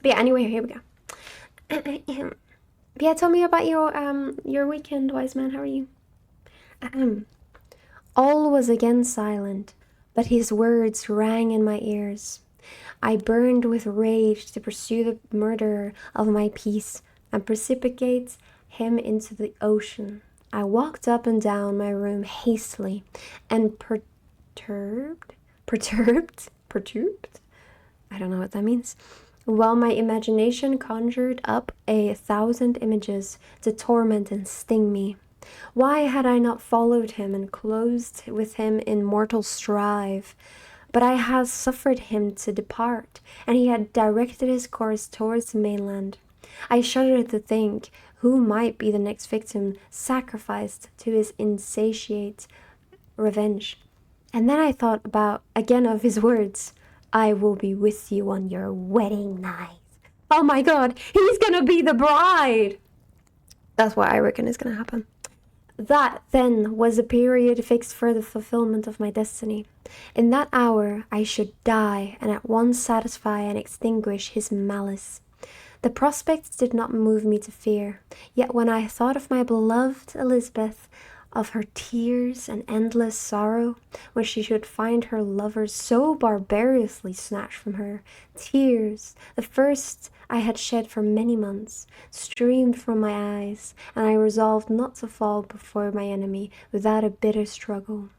But yeah, anyway, here we go. Yeah, tell me about your weekend, wise man. How are you? All was again silent, but his words rang in my ears. I burned with rage to pursue the murderer of my peace and precipitate him into the ocean. I walked up and down my room hastily and perturbed? I don't know what that means. While my imagination conjured up 1,000 images to torment and sting me. Why had I not followed him and closed with him in mortal strife? But I had suffered him to depart, and he had directed his course towards the mainland. I shuddered to think who might be the next victim sacrificed to his insatiate revenge. And then I thought again of his words, I will be with you on your wedding night. Oh my God, he's gonna be the bride! That's what I reckon is gonna happen. That, then, was a period fixed for the fulfillment of my destiny. In that hour I should die, and at once satisfy and extinguish his malice. The prospect did not move me to fear, yet when I thought of my beloved Elizabeth, of her tears and endless sorrow, when she should find her lover so barbarously snatched from her, tears, the first I had shed for many months, streamed from my eyes, and I resolved not to fall before my enemy without a bitter struggle.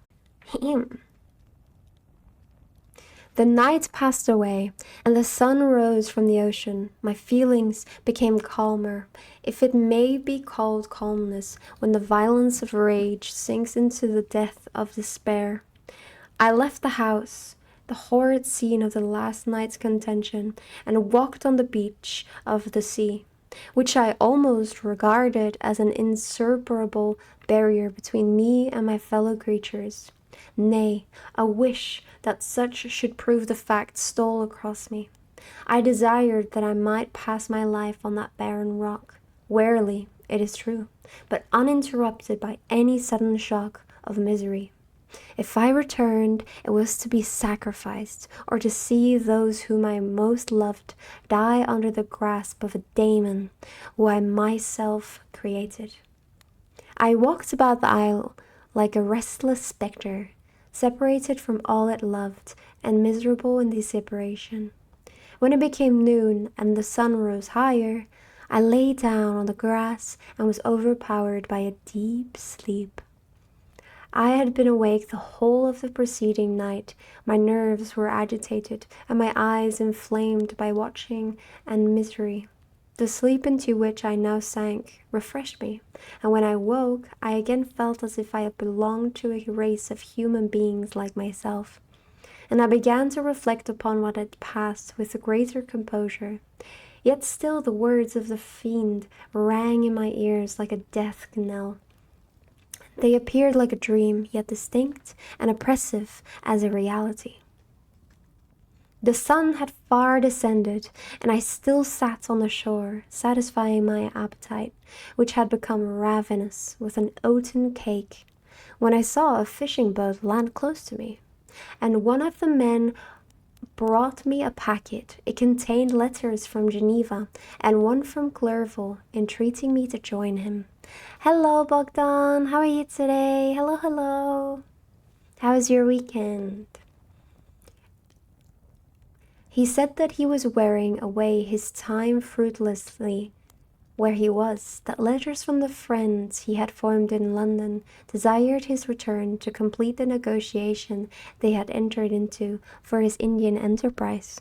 The night passed away, and the sun rose from the ocean. My feelings became calmer, if it may be called calmness, when the violence of rage sinks into the depth of despair. I left the house, the horrid scene of the last night's contention, and walked on the beach of the sea, which I almost regarded as an insuperable barrier between me and my fellow creatures. Nay, a wish that such should prove the fact stole across me. I desired that I might pass my life on that barren rock, warily, it is true, but uninterrupted by any sudden shock of misery. If I returned, it was to be sacrificed, or to see those whom I most loved die under the grasp of a daemon who I myself created. I walked about the isle like a restless spectre, separated from all it loved, and miserable in the separation. When it became noon, and the sun rose higher, I lay down on the grass and was overpowered by a deep sleep. I had been awake the whole of the preceding night. My nerves were agitated, and my eyes inflamed by watching and misery. The sleep into which I now sank refreshed me, and when I woke, I again felt as if I had belonged to a race of human beings like myself, and I began to reflect upon what had passed with a greater composure. Yet still the words of the fiend rang in my ears like a death knell. They appeared like a dream, yet distinct and oppressive as a reality. The sun had far descended, and I still sat on the shore, satisfying my appetite, which had become ravenous, with an oaten cake, when I saw a fishing boat land close to me, and one of the men brought me a packet. It contained letters from Geneva and one from Clerval, entreating me to join him. Hello, Bogdan. How are you today? Hello, hello. How was your weekend? He said that he was wearing away his time fruitlessly where he was, that letters from the friends he had formed in London desired his return to complete the negotiation they had entered into for his Indian enterprise.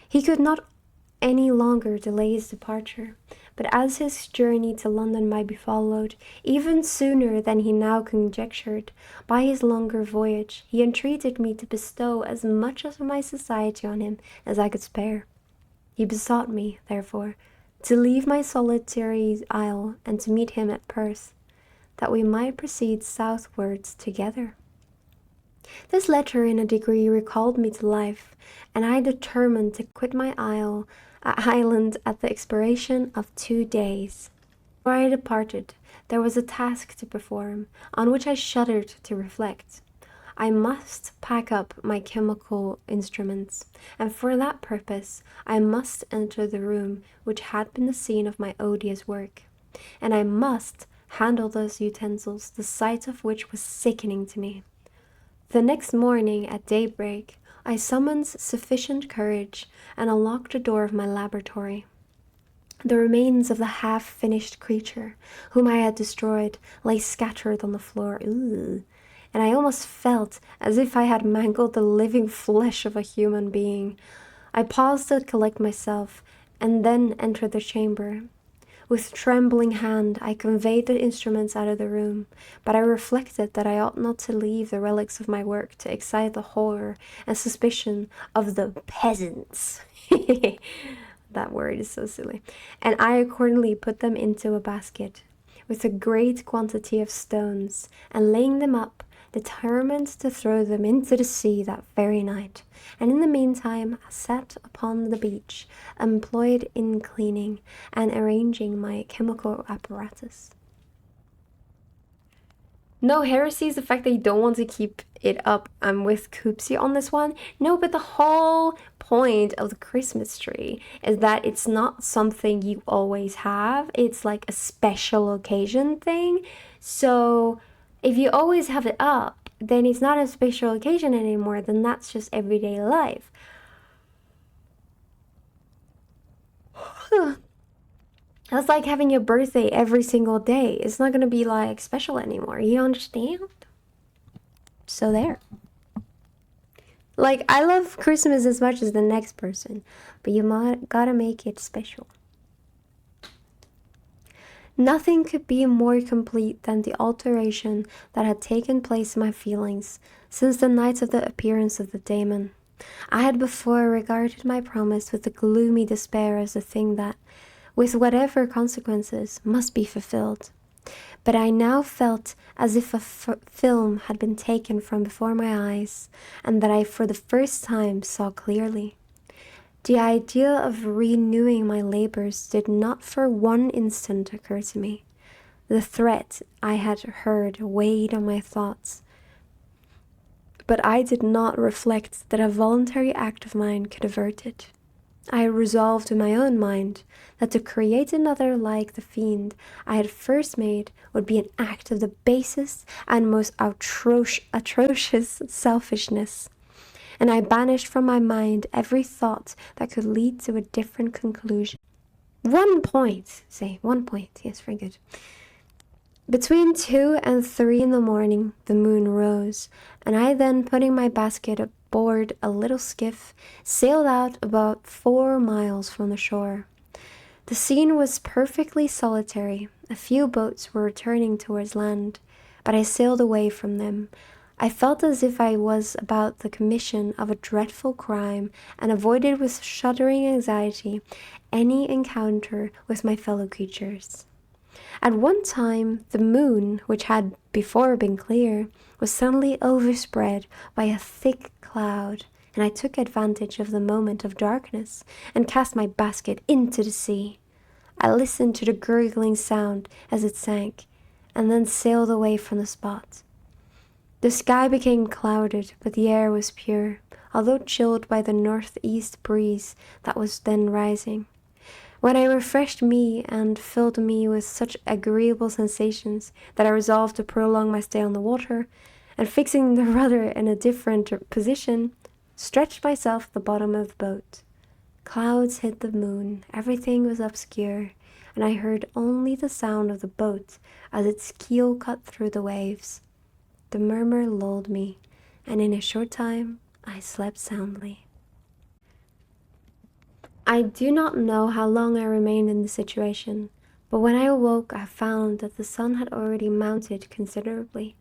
He could not any longer delay his departure, but as his journey to London might be followed, even sooner than he now conjectured, by his longer voyage, he entreated me to bestow as much of my society on him as I could spare. He besought me, therefore, to leave my solitary isle and to meet him at Perth, that we might proceed southwards together. This letter in a degree recalled me to life, and I determined to quit my island at the expiration of 2 days. Before I departed, there was a task to perform, on which I shuddered to reflect. I must pack up my chemical instruments, and for that purpose I must enter the room which had been the scene of my odious work, and I must handle those utensils, the sight of which was sickening to me. The next morning at daybreak, I summoned sufficient courage and unlocked the door of my laboratory. The remains of the half-finished creature whom I had destroyed lay scattered on the floor. Ooh. And I almost felt as if I had mangled the living flesh of a human being. I paused to collect myself, and then entered the chamber. With trembling hand, I conveyed the instruments out of the room, but I reflected that I ought not to leave the relics of my work to excite the horror and suspicion of the peasants. That word is so silly. And I accordingly put them into a basket with a great quantity of stones, and laying them up, determined to throw them into the sea that very night. And in the meantime I sat upon the beach, employed in cleaning and arranging my chemical apparatus. No, heresy is the fact that you don't want to keep it up. I'm with Koopsie on this one. No, but the whole point of the Christmas tree is that it's not something you always have. It's like a special occasion thing. So if you always have it up, then it's not a special occasion anymore. Then that's just everyday life. That's like having your birthday every single day. It's not going to be like special anymore. You understand? So there. Like, I love Christmas as much as the next person, but you gotta make it special. Nothing could be more complete than the alteration that had taken place in my feelings since the night of the appearance of the daemon. I had before regarded my promise with a gloomy despair as a thing that, with whatever consequences, must be fulfilled. But I now felt as if a film had been taken from before my eyes, and that I for the first time saw clearly. The idea of renewing my labors did not for one instant occur to me. The threat I had heard weighed on my thoughts, but I did not reflect that a voluntary act of mine could avert it. I had resolved in my own mind that to create another like the fiend I had first made would be an act of the basest and most atrocious selfishness, and I banished from my mind every thought that could lead to a different conclusion. 1 point, yes, very good. Between 2 and 3 in the morning, the moon rose, and I then, putting my basket aboard a little skiff, sailed out about 4 miles from the shore. The scene was perfectly solitary. A few boats were returning towards land, but I sailed away from them. I felt as if I was about the commission of a dreadful crime, and avoided with shuddering anxiety any encounter with my fellow creatures. At one time, the moon, which had before been clear, was suddenly overspread by a thick cloud, and I took advantage of the moment of darkness and cast my basket into the sea. I listened to the gurgling sound as it sank, and then sailed away from the spot. The sky became clouded, but the air was pure, although chilled by the northeast breeze that was then rising. When it refreshed me and filled me with such agreeable sensations that I resolved to prolong my stay on the water, and fixing the rudder in a different position, stretched myself at the bottom of the boat. Clouds hid the moon, everything was obscure, and I heard only the sound of the boat as its keel cut through the waves. The murmur lulled me, and in a short time I slept soundly. I do not know how long I remained in this situation, but when I awoke I found that the sun had already mounted considerably.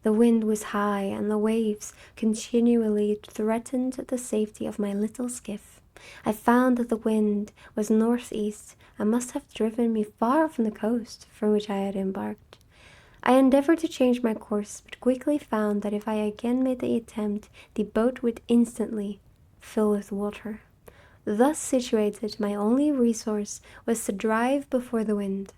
The wind was high, and the waves continually threatened the safety of my little skiff. I found that the wind was northeast and must have driven me far from the coast from which I had embarked. I endeavored to change my course, but quickly found that if I again made the attempt, the boat would instantly fill with water. Thus situated, my only resource was to drive before the wind.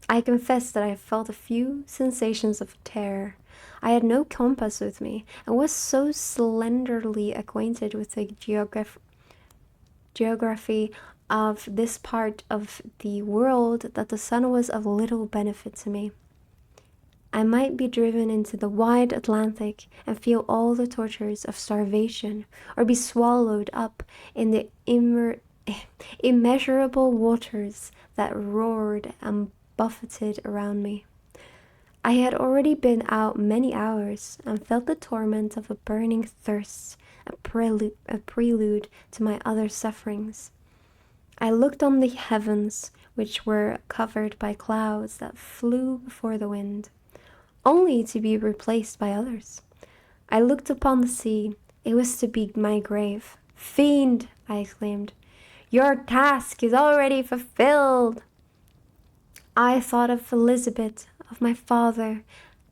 I confess that I felt a few sensations of terror, I had no compass with me, and was so slenderly acquainted with the geography of this part of the world that the sun was of little benefit to me. I might be driven into the wide Atlantic and feel all the tortures of starvation, or be swallowed up in the immeasurable waters that roared and buffeted around me. I had already been out many hours, and felt the torment of a burning thirst, a prelude to my other sufferings. I looked on the heavens, which were covered by clouds that flew before the wind, only to be replaced by others. I looked upon the sea. It was to be my grave. "Fiend," I exclaimed, "your task is already fulfilled." I thought of Elizabeth, of my father,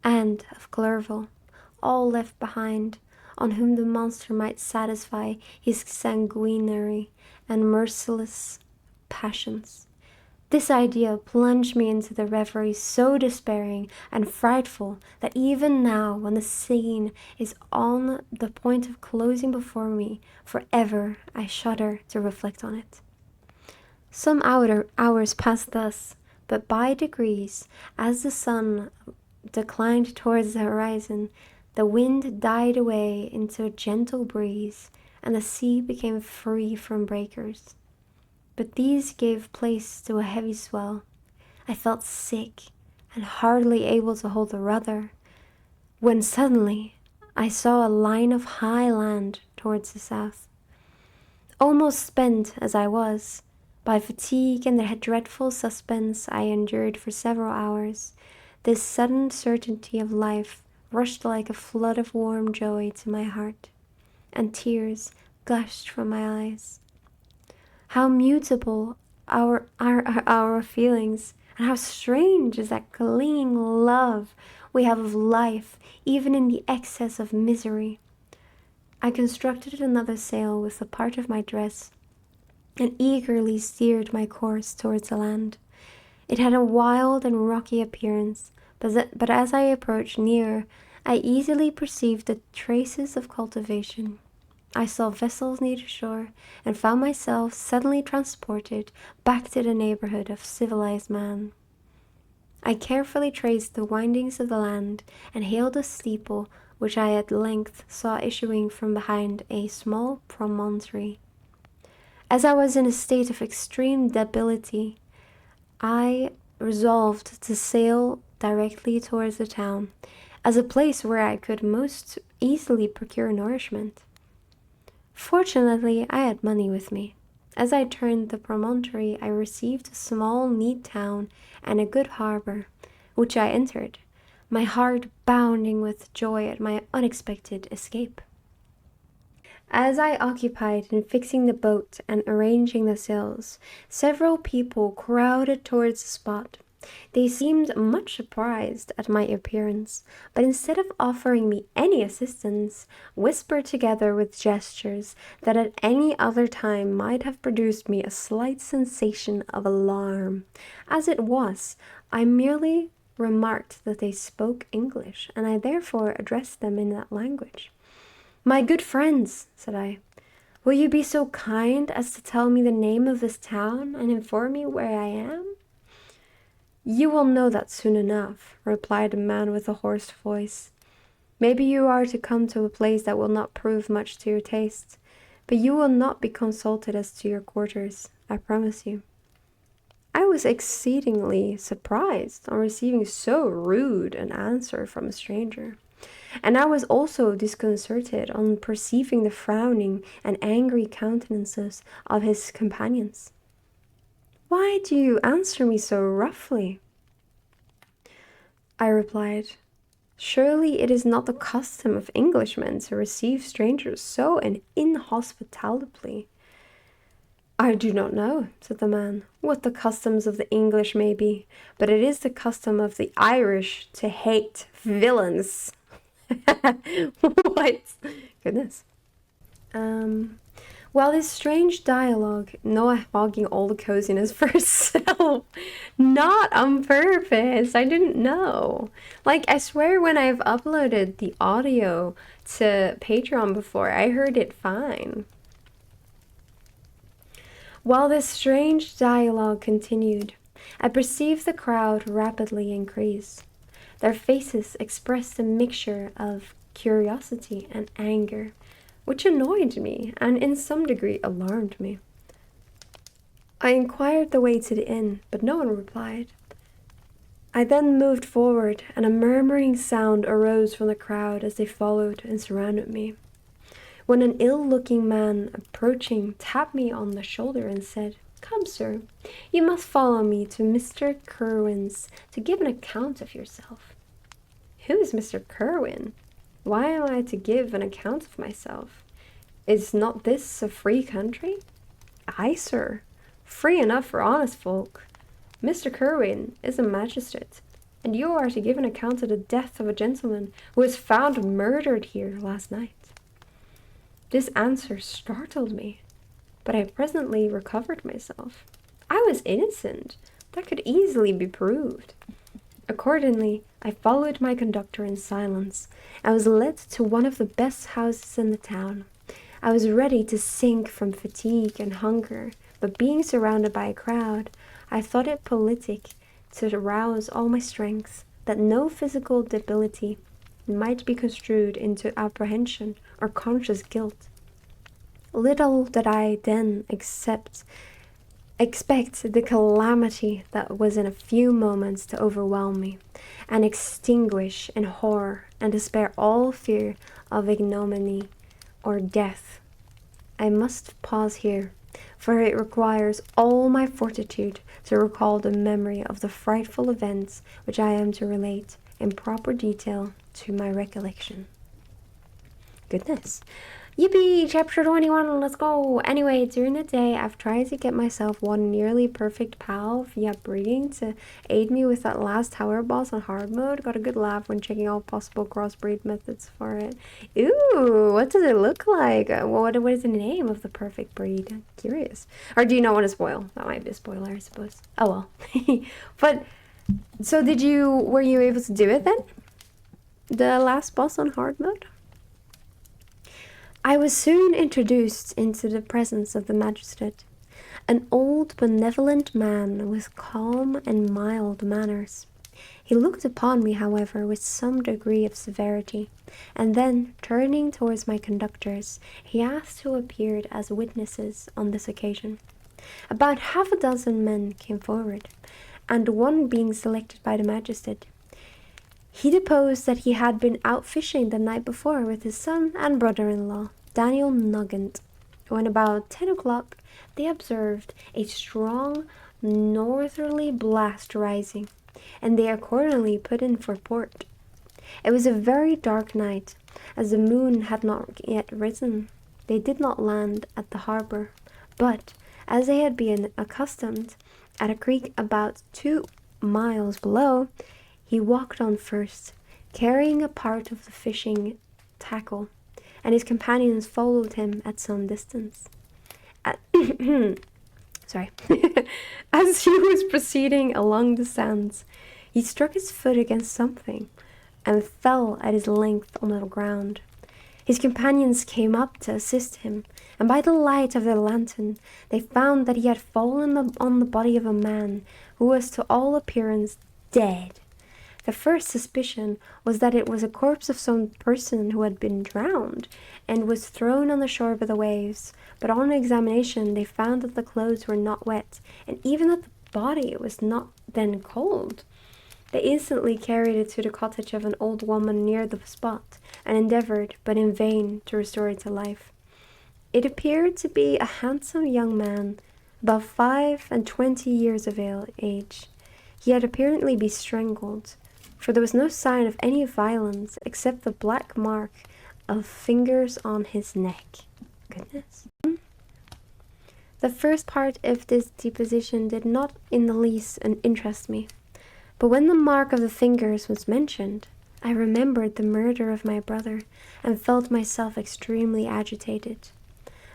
and of Clerval, all left behind, on whom the monster might satisfy his sanguinary and merciless passions. This idea plunged me into the reverie so despairing and frightful that even now, when the scene is on the point of closing before me forever, I shudder to reflect on it. Some hours passed thus, but by degrees, as the sun declined towards the horizon, the wind died away into a gentle breeze, and the sea became free from breakers. But these gave place to a heavy swell. I felt sick and hardly able to hold the rudder, when suddenly I saw a line of high land towards the south. Almost spent as I was, by fatigue and the dreadful suspense I endured for several hours, this sudden certainty of life rushed like a flood of warm joy to my heart, and tears gushed from my eyes. How mutable our feelings, and how strange is that clinging love we have of life, even in the excess of misery. I constructed another sail with a part of my dress, and eagerly steered my course towards the land. It had a wild and rocky appearance, but as I approached nearer, I easily perceived the traces of cultivation. I saw vessels near the shore, and found myself suddenly transported back to the neighborhood of civilized man. I carefully traced the windings of the land, and hailed a steeple which I at length saw issuing from behind a small promontory. As I was in a state of extreme debility, I resolved to sail directly towards the town, as a place where I could most easily procure nourishment. Fortunately, I had money with me. As I turned the promontory, I perceived a small, neat town and a good harbor, which I entered, my heart bounding with joy at my unexpected escape. As I occupied in fixing the boat and arranging the sails, several people crowded towards the spot. They seemed much surprised at my appearance, but instead of offering me any assistance, whispered together with gestures that at any other time might have produced me a slight sensation of alarm. As it was, I merely remarked that they spoke English, and I therefore addressed them in that language. "My good friends," said I, "will you be so kind as to tell me the name of this town and inform me where I am?" "You will know that soon enough," replied the man with a hoarse voice. "Maybe you are to come to a place that will not prove much to your taste, but you will not be consulted as to your quarters, I promise you." I was exceedingly surprised on receiving so rude an answer from a stranger, and I was also disconcerted on perceiving the frowning and angry countenances of his companions. "Why do you answer me so roughly?" I replied, "Surely it is not the custom of Englishmen to receive strangers so inhospitably." "I do not know," said the man, "what the customs of the English may be, but it is the custom of the Irish to hate villains." What? Goodness. While this strange dialogue, Noah hogging all the coziness for herself. Not on purpose. I didn't know. Like, I swear when I've uploaded the audio to Patreon before, I heard it fine. While this strange dialogue continued, I perceived the crowd rapidly increase. Their faces expressed a mixture of curiosity and anger, which annoyed me and in some degree alarmed me. I inquired the way to the inn, but no one replied. I then moved forward, and a murmuring sound arose from the crowd as they followed and surrounded me. When an ill-looking man approaching tapped me on the shoulder and said, "Come, sir, you must follow me to Mr. Kerwin's to give an account of yourself." Who is Mr. Kerwin? Why am I to give an account of myself? Is not this a free country? Aye, sir, free enough for honest folk. Mr. Kerwin is a magistrate, and you are to give an account of the death of a gentleman who was found murdered here last night. This answer startled me, but I presently recovered myself. I was innocent. That could easily be proved. Accordingly, I followed my conductor in silence. I was led to one of the best houses in the town. I was ready to sink from fatigue and hunger, but being surrounded by a crowd, I thought it politic to arouse all my strength, that no physical debility might be construed into apprehension or conscious guilt. Little did I then expect the calamity that was in a few moments to overwhelm me, and extinguish in horror and despair all fear of ignominy or death. I must pause here, for it requires all my fortitude to recall the memory of the frightful events which I am to relate in proper detail to my recollection. Goodness. Yippee! Chapter 21, let's go! Anyway, during the day, I've tried to get myself one nearly perfect pal via breeding to aid me with that last tower boss on hard mode. Got a good laugh when checking all possible crossbreed methods for it. Ooh, what does it look like? What is the name of the perfect breed? I'm curious. Or do you not want to spoil? That might be a spoiler, I suppose. Oh well. But, so were you able to do it then? The last boss on hard mode? I was soon introduced into the presence of the magistrate, an old benevolent man with calm and mild manners. He looked upon me, however, with some degree of severity, and then, turning towards my conductors, he asked who appeared as witnesses on this occasion. About half a dozen men came forward, and one being selected by the magistrate. He deposed that he had been out fishing the night before with his son and brother-in-law, Daniel Nugent. When about 10 o'clock, they observed a strong northerly blast rising, and they accordingly put in for port. It was a very dark night, as the moon had not yet risen. They did not land at the harbor, but, as they had been accustomed, at a creek about 2 miles below, he walked on first, carrying a part of the fishing tackle, and his companions followed him at some distance. Sorry. As he was proceeding along the sands, he struck his foot against something and fell at his length on the ground. His companions came up to assist him, and by the light of their lantern, they found that he had fallen on the body of a man who was to all appearance dead. The first suspicion was that it was a corpse of some person who had been drowned and was thrown on the shore by the waves, but on examination they found that the clothes were not wet, and even that the body was not then cold. They instantly carried it to the cottage of an old woman near the spot, and endeavoured, but in vain, to restore it to life. It appeared to be a handsome young man, about 25 years of age. He had apparently been strangled, for there was no sign of any violence except the black mark of fingers on his neck. Goodness. The first part of this deposition did not in the least interest me, but when the mark of the fingers was mentioned, I remembered the murder of my brother and felt myself extremely agitated.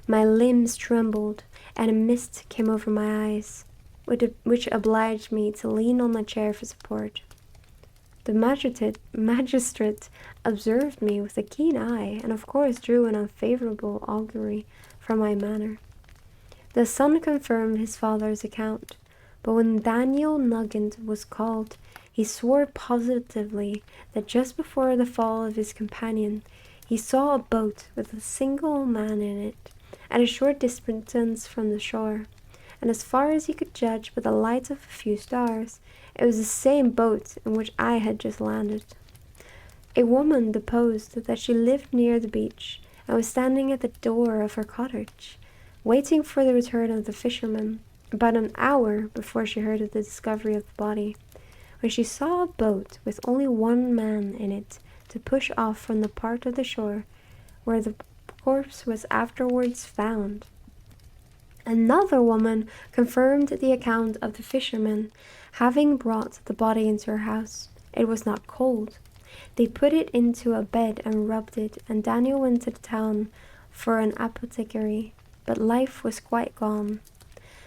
My limbs trembled, and a mist came over my eyes, which obliged me to lean on my chair for support. The magistrate observed me with a keen eye, and of course drew an unfavorable augury from my manner. The son confirmed his father's account, but when Daniel Nugent was called, he swore positively that just before the fall of his companion, he saw a boat with a single man in it, at a short distance from the shore, and as far as he could judge by the light of a few stars, it was the same boat in which I had just landed. A woman deposed that she lived near the beach, and was standing at the door of her cottage, waiting for the return of the fisherman, about an hour before she heard of the discovery of the body, when she saw a boat with only one man in it to push off from the part of the shore where the corpse was afterwards found. Another woman confirmed the account of the fisherman having brought the body into her house. It was not cold. They put it into a bed and rubbed it, and Daniel went to the town for an apothecary, but life was quite gone.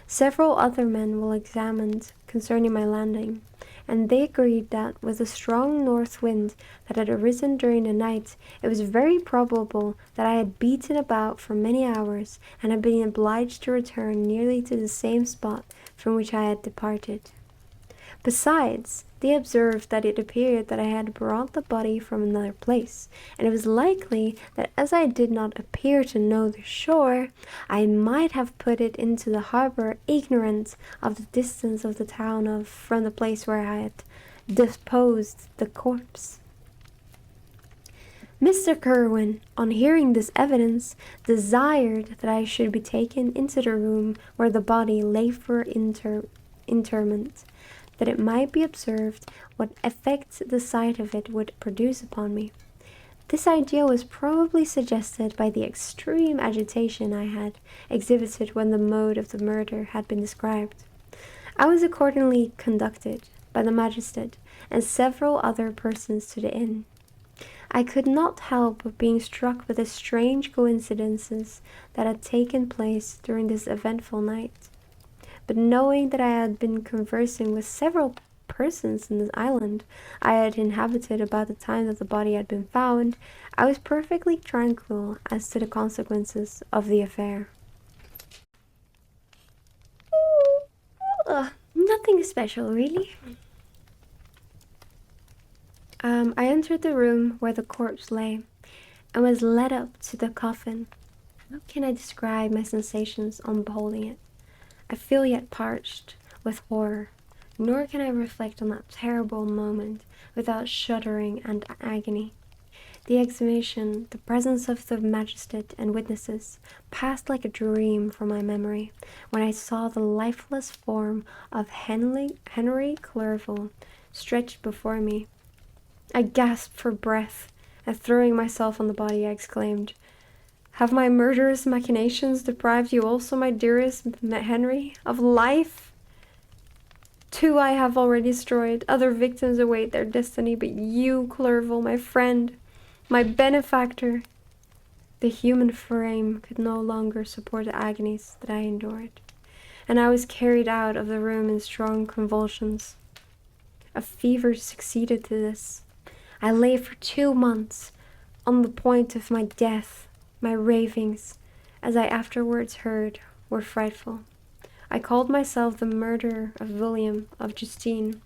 Several other men were examined concerning my landing, and they agreed that with a strong north wind that had arisen during the night, it was very probable that I had beaten about for many hours, and had been obliged to return nearly to the same spot from which I had departed. Besides, they observed that it appeared that I had brought the body from another place, and it was likely that as I did not appear to know the shore, I might have put it into the harbour ignorant of the distance of the town from the place where I had disposed the corpse. Mr. Kerwin, on hearing this evidence, desired that I should be taken into the room where the body lay for interment, that it might be observed what effect the sight of it would produce upon me. This idea was probably suggested by the extreme agitation I had exhibited when the mode of the murder had been described. I was accordingly conducted by the magistrate and several other persons to the inn. I could not help being struck with the strange coincidences that had taken place during this eventful night. But knowing that I had been conversing with several persons in this island I had inhabited about the time that the body had been found, I was perfectly tranquil as to the consequences of the affair. Nothing special, really. I entered the room where the corpse lay, and was led up to the coffin. How can I describe my sensations on beholding it? I feel yet parched with horror, nor can I reflect on that terrible moment without shuddering and agony. The exhumation, the presence of the magistrate and witnesses, passed like a dream from my memory, when I saw the lifeless form of Henry Clerval stretched before me. I gasped for breath, and throwing myself on the body, I exclaimed, "Have my murderous machinations deprived you also, my dearest Henry, of life? 2 I have already destroyed, other victims await their destiny, but you, Clerval, my friend, my benefactor." The human frame could no longer support the agonies that I endured, and I was carried out of the room in strong convulsions. A fever succeeded to this. I lay for 2 months on the point of my death. My ravings, as I afterwards heard, were frightful. I called myself the murderer of William, of Justine,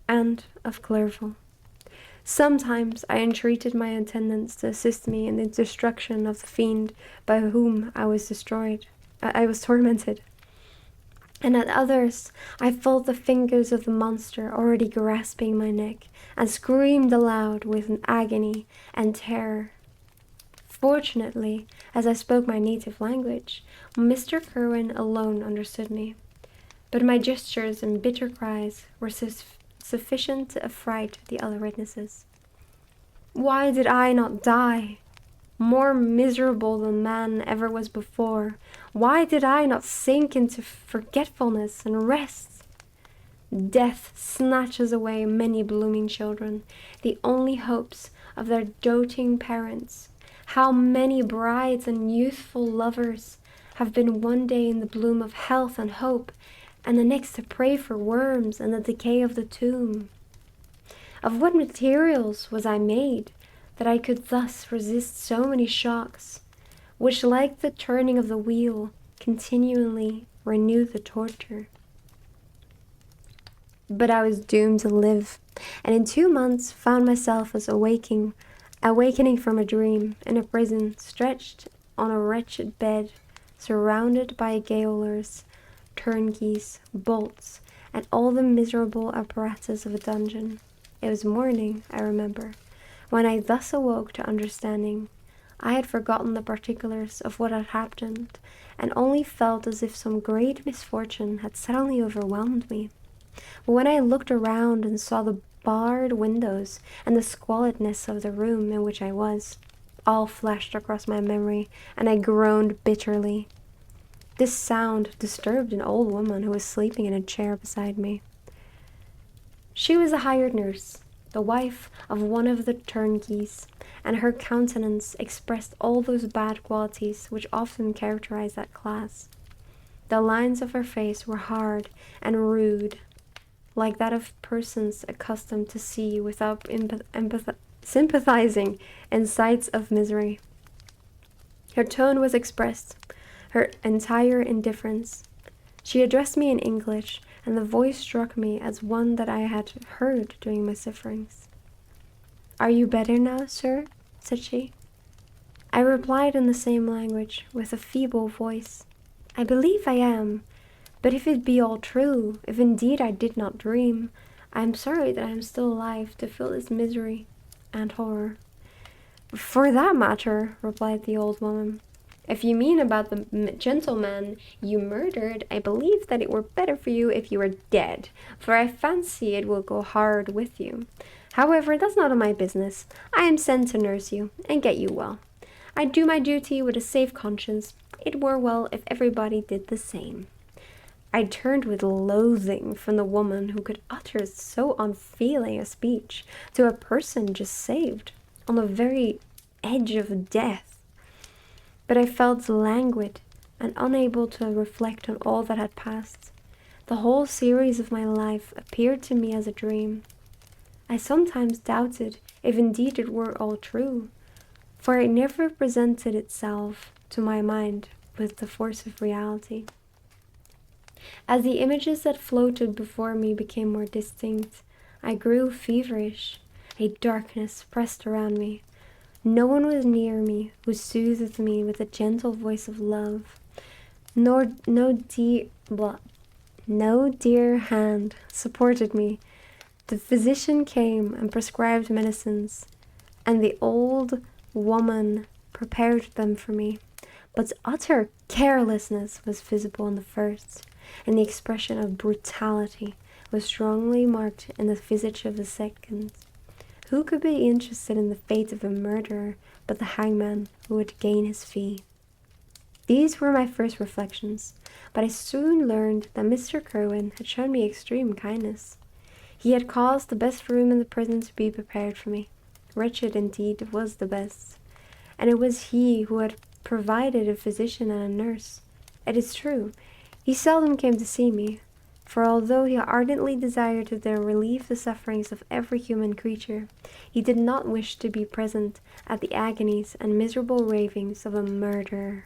and of Clerval. Sometimes I entreated my attendants to assist me in the destruction of the fiend by whom I was tormented. And at others I felt the fingers of the monster already grasping my neck, and screamed aloud with agony and terror. Fortunately, as I spoke my native language, Mr. Kerwin alone understood me, but my gestures and bitter cries were sufficient to affright the other witnesses. Why did I not die? More miserable than man ever was before, why did I not sink into forgetfulness and rest? Death snatches away many blooming children, the only hopes of their doting parents. How many brides and youthful lovers have been one day in the bloom of health and hope, and the next to pray for worms and the decay of the tomb. Of what materials was I made, that I could thus resist so many shocks, which, like the turning of the wheel, continually renew the torture? But I was doomed to live, and in 2 months found myself as awakening from a dream, in a prison, stretched on a wretched bed, surrounded by gaolers, turnkeys, bolts, and all the miserable apparatus of a dungeon. It was morning, I remember, when I thus awoke to understanding. I had forgotten the particulars of what had happened, and only felt as if some great misfortune had suddenly overwhelmed me. But when I looked around and saw the barred windows and the squalidness of the room in which I was, all flashed across my memory, and I groaned bitterly. This sound disturbed an old woman who was sleeping in a chair beside me. She was a hired nurse, the wife of one of the turnkeys, and her countenance expressed all those bad qualities which often characterize that class. The lines of her face were hard and rude, like that of persons accustomed to see without sympathizing in sights of misery. Her tone was expressed, her entire indifference. She addressed me in English, and the voice struck me as one that I had heard during my sufferings. "Are you better now, sir?" said she. I replied in the same language, with a feeble voice. "I believe I am. But if it be all true, if indeed I did not dream, I am sorry that I am still alive to feel this misery and horror." "For that matter," replied the old woman, "if you mean about the gentleman you murdered, I believe that it were better for you if you were dead, for I fancy it will go hard with you. However, that's none of my business. I am sent to nurse you and get you well. I do my duty with a safe conscience. It were well if everybody did the same." I turned with loathing from the woman who could utter so unfeeling a speech to a person just saved, on the very edge of death. But I felt languid and unable to reflect on all that had passed. The whole series of my life appeared to me as a dream. I sometimes doubted if indeed it were all true, for it never presented itself to my mind with the force of reality. As the images that floated before me became more distinct, I grew feverish. A darkness pressed around me. No one was near me who soothed me with a gentle voice of love. No dear hand supported me. The physician came and prescribed medicines, and the old woman prepared them for me. But utter carelessness was visible in the first, and the expression of brutality was strongly marked in the visage of the second. Who could be interested in the fate of a murderer but the hangman who would gain his fee? These were my first reflections, but I soon learned that Mr. Kerwin had shown me extreme kindness. He had caused the best room in the prison to be prepared for me. Wretched indeed was the best, and it was he who had provided a physician and a nurse. It is true, he seldom came to see me, for although he ardently desired to relieve the sufferings of every human creature, he did not wish to be present at the agonies and miserable ravings of a murderer.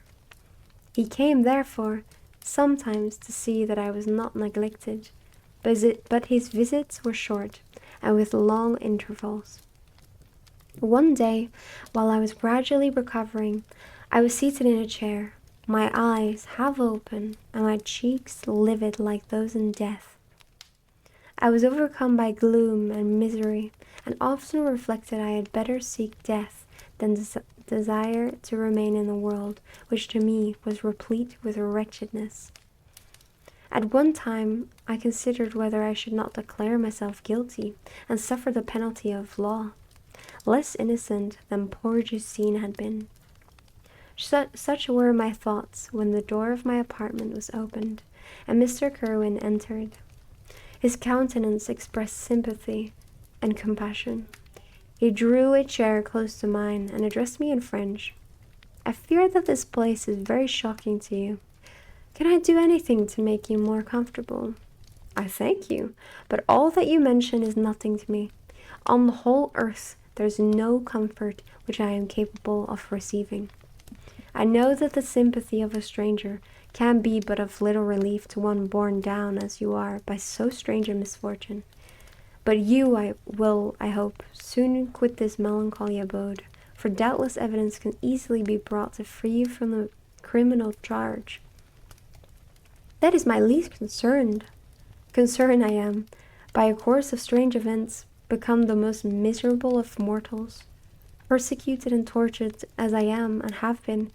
He came, therefore, sometimes to see that I was not neglected, but his visits were short and with long intervals. One day, while I was gradually recovering, I was seated in a chair, my eyes half open and my cheeks livid like those in death. I was overcome by gloom and misery, and often reflected I had better seek death than desire to remain in a world which to me was replete with wretchedness. At one time I considered whether I should not declare myself guilty and suffer the penalty of law, less innocent than poor Justine had been. Such were my thoughts when the door of my apartment was opened, and Mr. Kerwin entered. His countenance expressed sympathy and compassion. He drew a chair close to mine and addressed me in French. I fear that this place is very shocking to you. Can I do anything to make you more comfortable? I thank you, but all that you mention is nothing to me. On the whole earth, there is no comfort which I am capable of receiving. I know that the sympathy of a stranger can be but of little relief to one borne down as you are by so strange a misfortune. But you will, I hope, soon quit this melancholy abode, for doubtless evidence can easily be brought to free you from the criminal charge. That is my least concern I am, by a course of strange events, become the most miserable of mortals. Persecuted and tortured as I am and have been,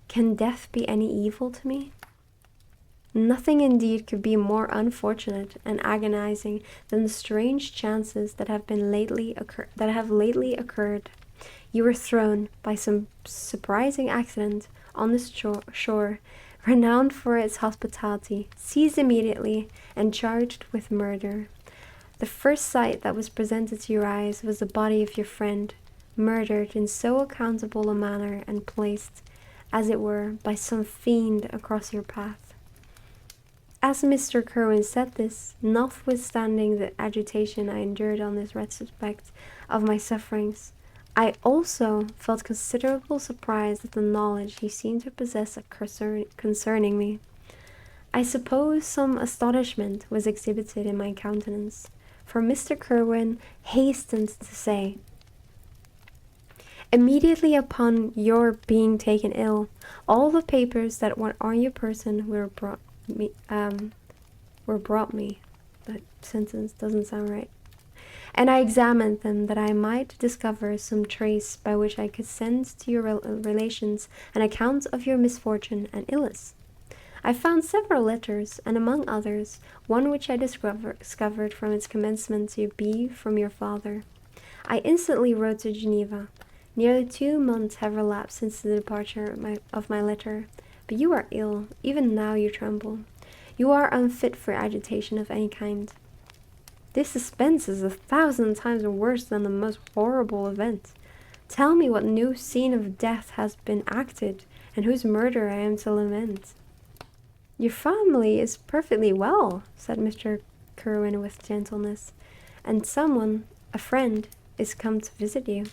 can death be any evil to me? Nothing indeed could be more unfortunate and agonizing than the strange chances that have lately occurred. You were thrown, by some surprising accident, on this shore, renowned for its hospitality, seized immediately, and charged with murder. The first sight that was presented to your eyes was the body of your friend, murdered in so accountable a manner and placed, as it were, by some fiend across your path. As Mr. Kerwin said this, notwithstanding the agitation I endured on this retrospect of my sufferings, I also felt considerable surprise at the knowledge he seemed to possess concerning me. I suppose some astonishment was exhibited in my countenance, for Mr. Kerwin hastened to say, "Immediately upon your being taken ill, all the papers that were on your person were brought me. That sentence doesn't sound right. And I examined them that I might discover some trace by which I could send to your relations an account of your misfortune and illness. I found several letters, and among others, one which I discovered from its commencement to be from your father. I instantly wrote to Geneva. Nearly 2 months have elapsed since the departure of my letter, but you are ill. Even now you tremble. You are unfit for agitation of any kind. This suspense is 1,000 times worse than the most horrible event. Tell me what new scene of death has been acted, and whose murder I am to lament." "Your family is perfectly well," said Mr. Kerwin with gentleness, "and someone, a friend, is come to visit you."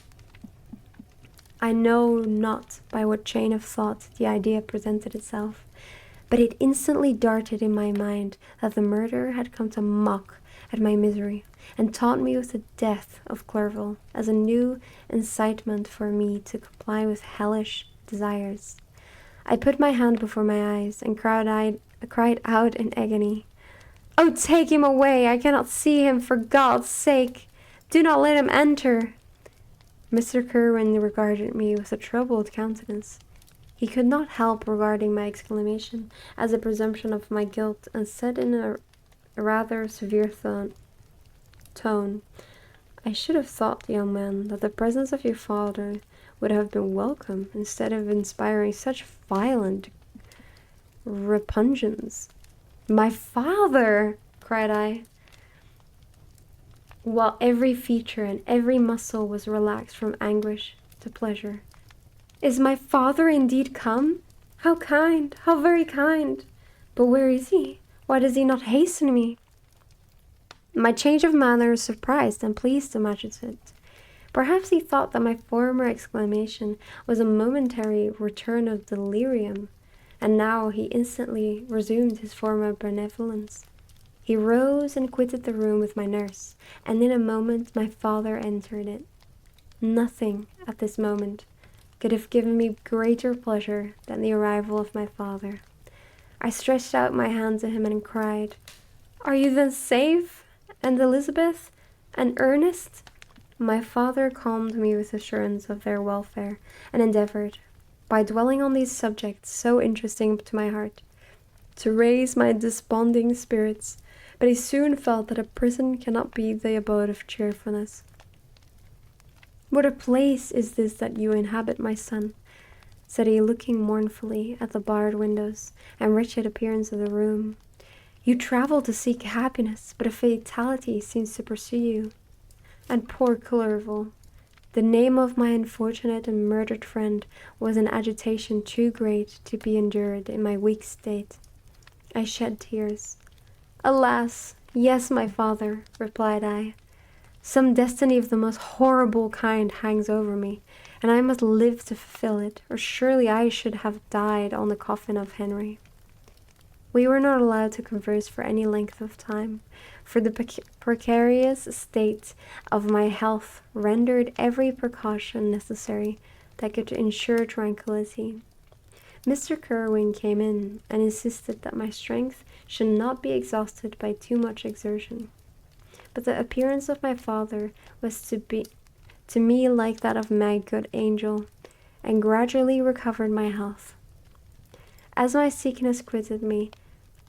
I know not by what chain of thought the idea presented itself, but it instantly darted in my mind that the murderer had come to mock at my misery, and taunt me with the death of Clerval as a new incitement for me to comply with hellish desires. I put my hand before my eyes and cried out in agony, "Oh, take him away! I cannot see him, for God's sake! Do not let him enter!" Mr. Kerwin regarded me with a troubled countenance. He could not help regarding my exclamation as a presumption of my guilt, and said in a rather severe tone, "I should have thought, young man, that the presence of your father would have been welcome, instead of inspiring such violent repugnance." "My father!" cried I, while every feature and every muscle was relaxed from anguish to pleasure. "Is my father indeed come? How kind, how very kind! But where is he? Why does he not hasten me?" My change of manner surprised and pleased the magistrate. Perhaps he thought that my former exclamation was a momentary return of delirium, and now he instantly resumed his former benevolence. He rose and quitted the room with my nurse, and in a moment my father entered it. Nothing at this moment could have given me greater pleasure than the arrival of my father. I stretched out my hand to him and cried, "Are you then safe? And Elizabeth? And Ernest?" My father calmed me with assurance of their welfare, and endeavored, by dwelling on these subjects so interesting to my heart, to raise my desponding spirits, but he soon felt that a prison cannot be the abode of cheerfulness. "What a place is this that you inhabit, my son?" said he, looking mournfully at the barred windows and wretched appearance of the room. "You travel to seek happiness, but a fatality seems to pursue you. And poor Clerval, The name of my unfortunate and murdered friend was an agitation too great to be endured in my weak state. I shed tears. "Alas, yes, my father," replied I. "Some destiny of the most horrible kind hangs over me, and I must live to fulfill it, or surely I should have died on the coffin of Henry." We were not allowed to converse for any length of time, for the precarious state of my health rendered every precaution necessary that could ensure tranquillity. Mr. Kerwin came in and insisted that my strength should not be exhausted by too much exertion. But the appearance of my father was to me like that of my good angel, and gradually recovered my health. As my sickness quitted me,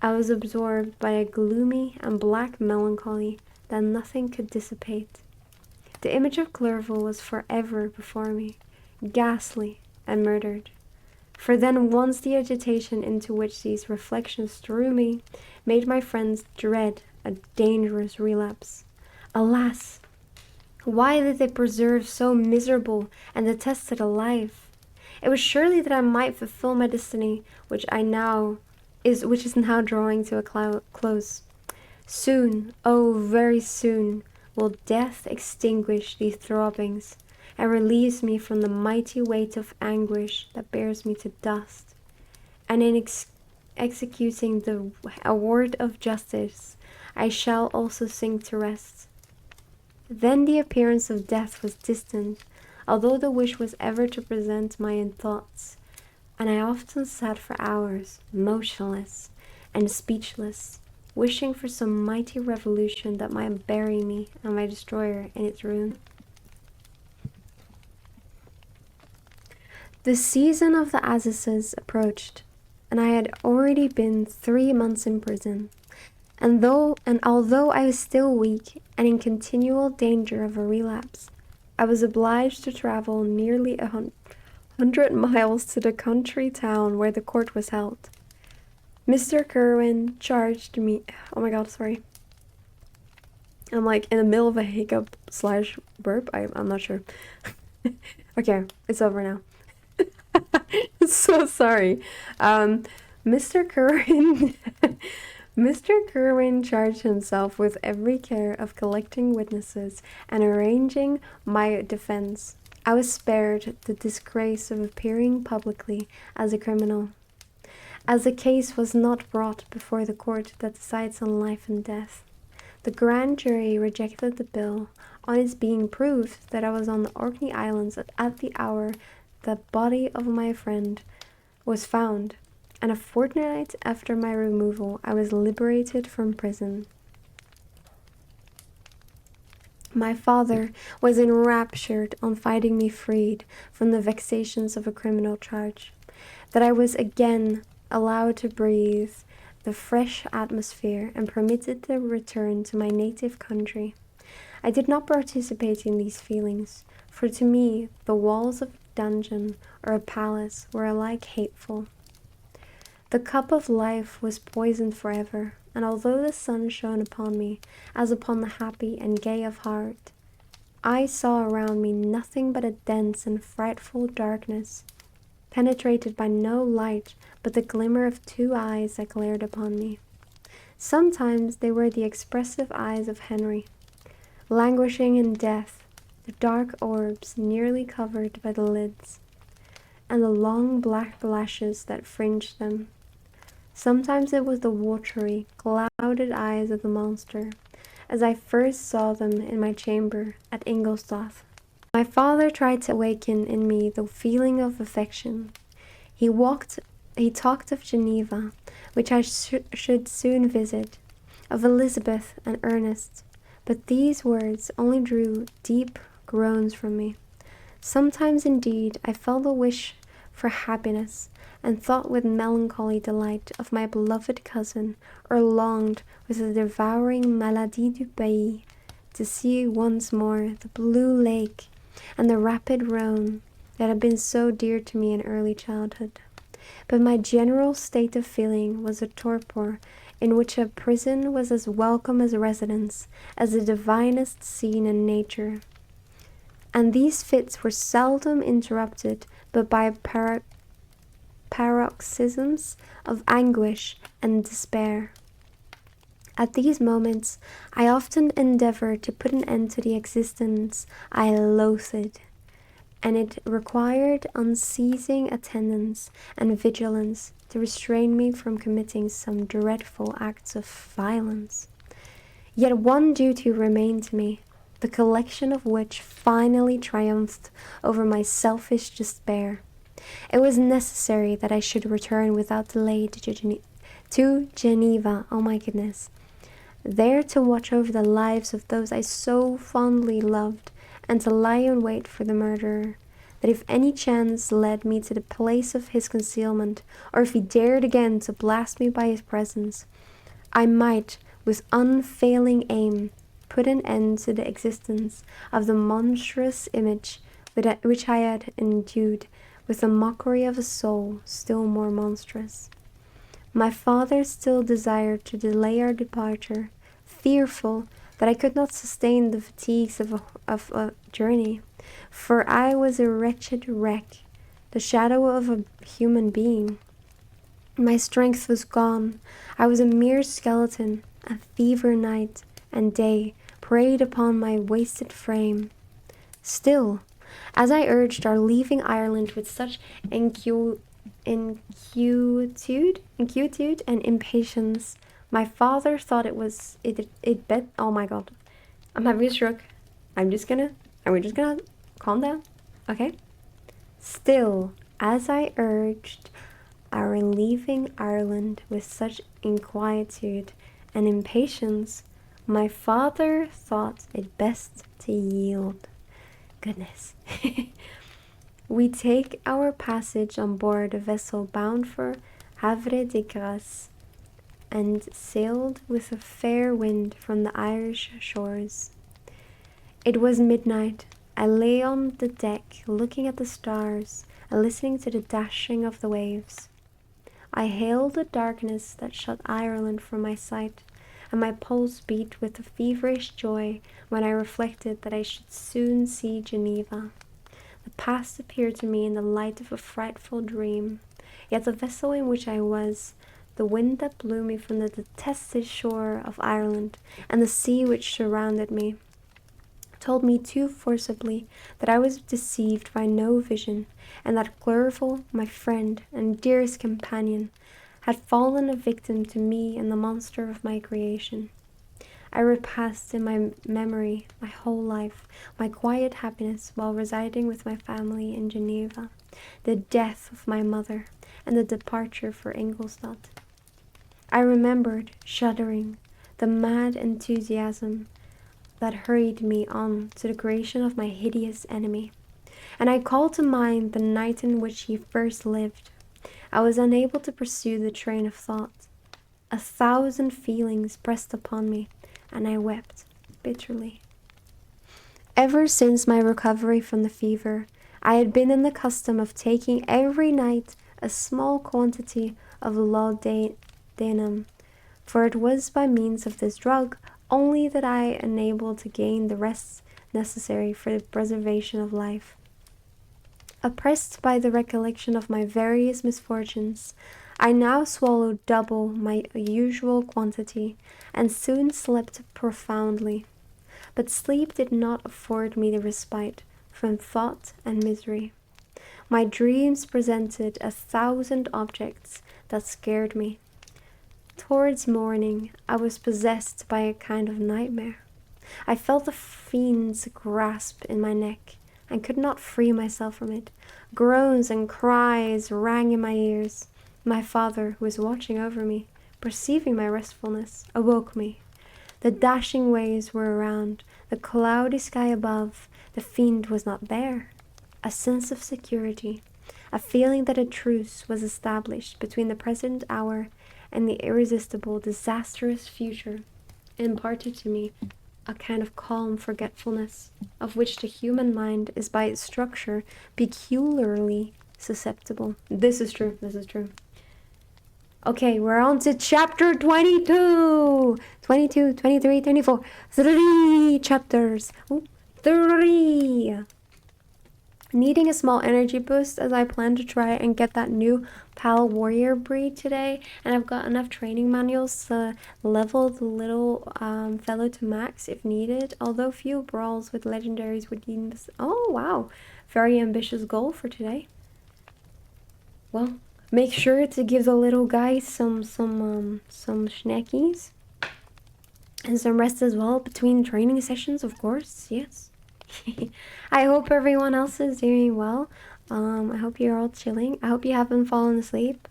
I was absorbed by a gloomy and black melancholy that nothing could dissipate. The image of Clerval was forever before me, ghastly and murdered. For then once the agitation into which these reflections threw me made my friends dread a dangerous relapse. Alas! Why did they preserve so miserable and detested a life? It was surely that I might fulfill my destiny, which is now drawing to a close. Soon, oh, very soon, will death extinguish these throbbings, and relieves me from the mighty weight of anguish that bears me to dust. And in executing the award of justice, I shall also sink to rest. Then the appearance of death was distant, although the wish was ever to present my own thoughts, and I often sat for hours, motionless and speechless, wishing for some mighty revolution that might bury me and my destroyer in its ruin. The season of the assizes approached, and I had already been 3 months in prison. And although I was still weak and in continual danger of a relapse, I was obliged to travel nearly 100 miles to the country town where the court was held. Mr. Kerwin charged me. Oh my god, sorry. I'm like in the middle of a hiccup / burp. I'm not sure. Okay, it's over now. So sorry. Mr. Kerwin. Mr. Kerwin charged himself with every care of collecting witnesses and arranging my defense. I was spared the disgrace of appearing publicly as a criminal. As the case was not brought before the court that decides on life and death, the grand jury rejected the bill on its being proved that I was on the Orkney Islands at the hour the body of my friend was found, and a fortnight after my removal I was liberated from prison. My father was enraptured on finding me freed from the vexations of a criminal charge, that I was again allowed to breathe the fresh atmosphere and permitted to return to my native country. I did not participate in these feelings, for to me the walls of a dungeon or a palace were alike hateful. The cup of life was poisoned forever, and although the sun shone upon me as upon the happy and gay of heart, I saw around me nothing but a dense and frightful darkness, penetrated by no light but the glimmer of 2 eyes that glared upon me. Sometimes they were the expressive eyes of Henry, languishing in death, the dark orbs nearly covered by the lids, and the long black lashes that fringed them. Sometimes it was the watery, clouded eyes of the monster, as I first saw them in my chamber at Ingolstadt. My father tried to awaken in me the feeling of affection. He talked of Geneva, which I should soon visit, of Elizabeth and Ernest, but these words only drew deep groans from me. Sometimes, indeed, I felt a wish for happiness, and thought with melancholy delight of my beloved cousin, or longed with a devouring maladie du pays to see once more the blue lake and the rapid Rhone that had been so dear to me in early childhood. But my general state of feeling was a torpor in which a prison was as welcome as residence, as the divinest scene in nature. and these fits were seldom interrupted but by paroxysms of anguish and despair. At these moments, I often endeavored to put an end to the existence I loathed, and it required unceasing attendance and vigilance to restrain me from committing some dreadful acts of violence. Yet one duty remained to me, the collection of which finally triumphed over my selfish despair. It was necessary that I should return without delay to Geneva, oh my goodness, there to watch over the lives of those I so fondly loved, and to lie in wait for the murderer, that if any chance led me to the place of his concealment, or if he dared again to blast me by his presence, I might, with unfailing aim, put an end to the existence of the monstrous image which I had endued with the mockery of a soul still more monstrous. My father still desired to delay our departure, fearful that I could not sustain the fatigues of a journey, for I was a wretched wreck, the shadow of a human being. My strength was gone. I was a mere skeleton. A fever night and day preyed upon my wasted frame. Still, as I urged our leaving Ireland with such inquietude and impatience, my father thought oh my god, I'm having a stroke. We're just gonna calm down, okay? Still, as I urged our leaving Ireland with such inquietude and impatience, my father thought it best to yield. Goodness. We take our passage on board a vessel bound for Havre de Grace, and sailed with a fair wind from the Irish shores. It was midnight. I lay on the deck looking at the stars and listening to the dashing of the waves. I hailed the darkness that shut Ireland from my sight, and my pulse beat with a feverish joy when I reflected that I should soon see Geneva. The past appeared to me in the light of a frightful dream, yet the vessel in which I was, the wind that blew me from the detested shore of Ireland, and the sea which surrounded me, told me too forcibly that I was deceived by no vision, and that Clerval, my friend and dearest companion, had fallen a victim to me and the monster of my creation. I repassed in my memory my whole life, my quiet happiness while residing with my family in Geneva, the death of my mother, and the departure for Ingolstadt. I remembered, shuddering, the mad enthusiasm that hurried me on to the creation of my hideous enemy, and I called to mind the night in which he first lived. I was unable to pursue the train of thought. 1,000 feelings pressed upon me, and I wept bitterly. Ever since my recovery from the fever, I had been in the custom of taking every night a small quantity of laudanum, for it was by means of this drug only that I enabled to gain the rest necessary for the preservation of life. Oppressed by the recollection of my various misfortunes, I now swallowed double my usual quantity, and soon slept profoundly. But sleep did not afford me the respite from thought and misery. My dreams presented 1,000 objects that scared me. Towards morning, I was possessed by a kind of nightmare. I felt a fiend's grasp in my neck, and could not free myself from it. Groans and cries rang in my ears. My father, who was watching over me, perceiving my restfulness, awoke me. The dashing waves were around, the cloudy sky above. The fiend was not there. A sense of security, a feeling that a truce was established between the present hour and the irresistible, disastrous future, imparted to me a kind of calm forgetfulness, of which the human mind is by its structure peculiarly susceptible. This is true. Okay, we're on to chapter 22. 22, 23, 24. 3 chapters. Ooh, 3. needing a small energy boost as I plan to try and get that new Pal Warrior breed today. And I've got enough training manuals to level the little fellow to max if needed. Although few brawls with legendaries would need this. Oh wow, very ambitious goal for today. Well, make sure to give the little guy some snackies and some rest as well between training sessions, of course. Yes. I hope everyone else is doing well. I hope you're all chilling. I hope you haven't fallen asleep.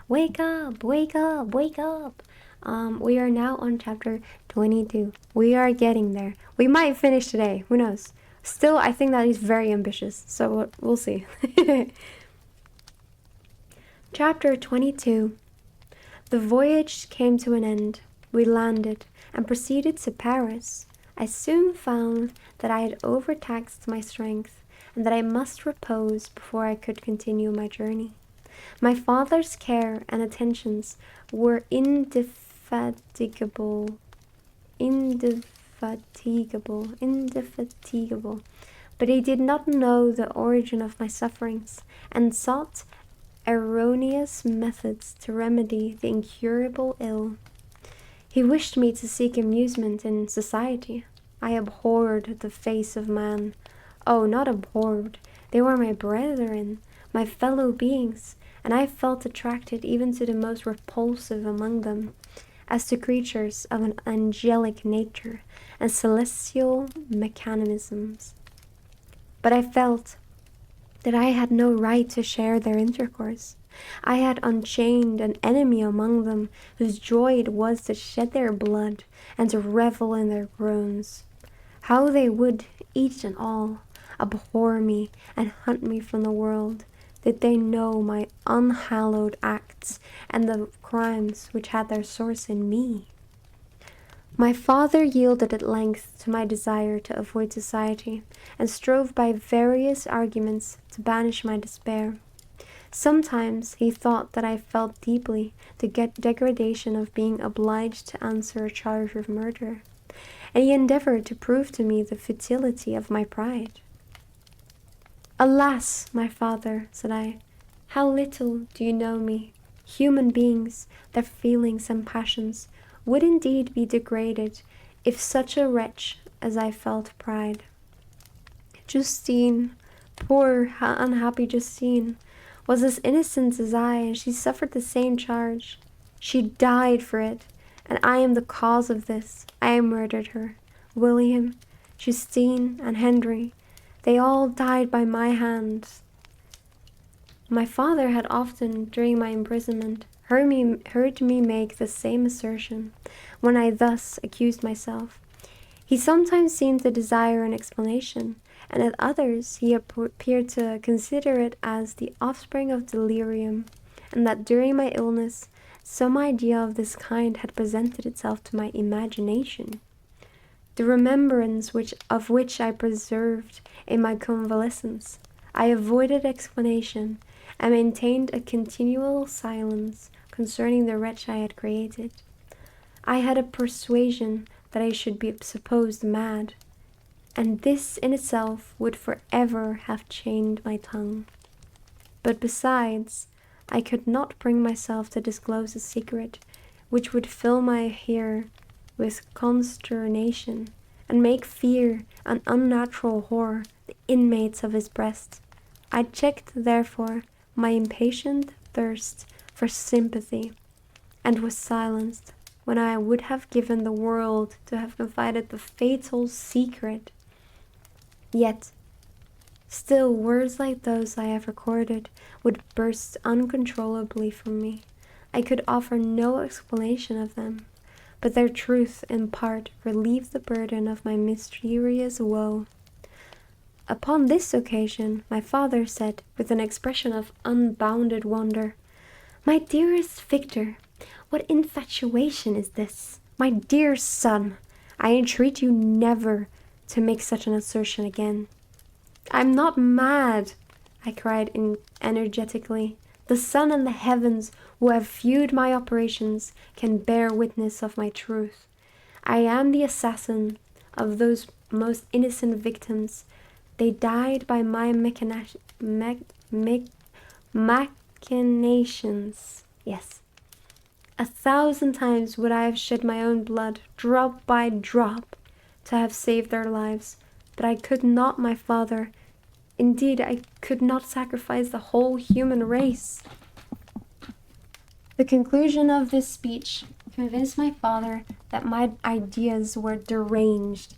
Wake up, wake up, wake up. We are now on chapter 22. We are getting there. We might finish today. Who knows? Still, I think that is very ambitious. So we'll see. Chapter 22. The voyage came to an end. We landed and proceeded to Paris. I soon found that I had overtaxed my strength and that I must repose before I could continue my journey. My father's care and attentions were indefatigable, but he did not know the origin of my sufferings and sought erroneous methods to remedy the incurable ill. He wished me to seek amusement in society. I abhorred the face of man. Oh, not abhorred. They were my brethren, my fellow beings, and I felt attracted even to the most repulsive among them, as to creatures of an angelic nature and celestial mechanisms. But I felt that I had no right to share their intercourse. I had unchained an enemy among them, whose joy it was to shed their blood and to revel in their groans. How they would, each and all, abhor me and hunt me from the world, did they know my unhallowed acts and the crimes which had their source in me. My father yielded at length to my desire to avoid society, and strove by various arguments to banish my despair. Sometimes he thought that I felt deeply the degradation of being obliged to answer a charge of murder, and he endeavored to prove to me the futility of my pride. Alas, my father, said I, how little do you know me. Human beings, their feelings and passions, would indeed be degraded if such a wretch as I felt pride. Justine, poor unhappy Justine, was as innocent as I, and she suffered the same charge. She died for it, and I am the cause of this. I murdered her. William, Justine, and Henry, they all died by my hands. My father had often, during my imprisonment, heard me make the same assertion when I thus accused myself. He sometimes seemed to desire an explanation, and at others he appeared to consider it as the offspring of delirium, and that during my illness some idea of this kind had presented itself to my imagination. The remembrance of which I preserved in my convalescence, I avoided explanation and maintained a continual silence concerning the wretch I had created. I had a persuasion that I should be supposed mad, and this in itself would forever have chained my tongue. But besides, I could not bring myself to disclose a secret which would fill my hearer with consternation and make fear and unnatural horror the inmates of his breast. I checked, therefore, my impatient thirst for sympathy, and was silenced when I would have given the world to have confided the fatal secret. Yet, still words like those I have recorded would burst uncontrollably from me. I could offer no explanation of them, but their truth in part relieved the burden of my mysterious woe. Upon this occasion, my father said, with an expression of unbounded wonder, "My dearest Victor, what infatuation is this? My dear son, I entreat you never to make such an assertion again." "I'm not mad," I cried energetically. "The sun and the heavens, who have viewed my operations, can bear witness of my truth. I am the assassin of those most innocent victims They died by my machinations. Yes. 1,000 times would I have shed my own blood, drop by drop, to have saved their lives. But I could not, my father. Indeed, I could not sacrifice the whole human race. The conclusion of this speech convinced my father that my ideas were deranged,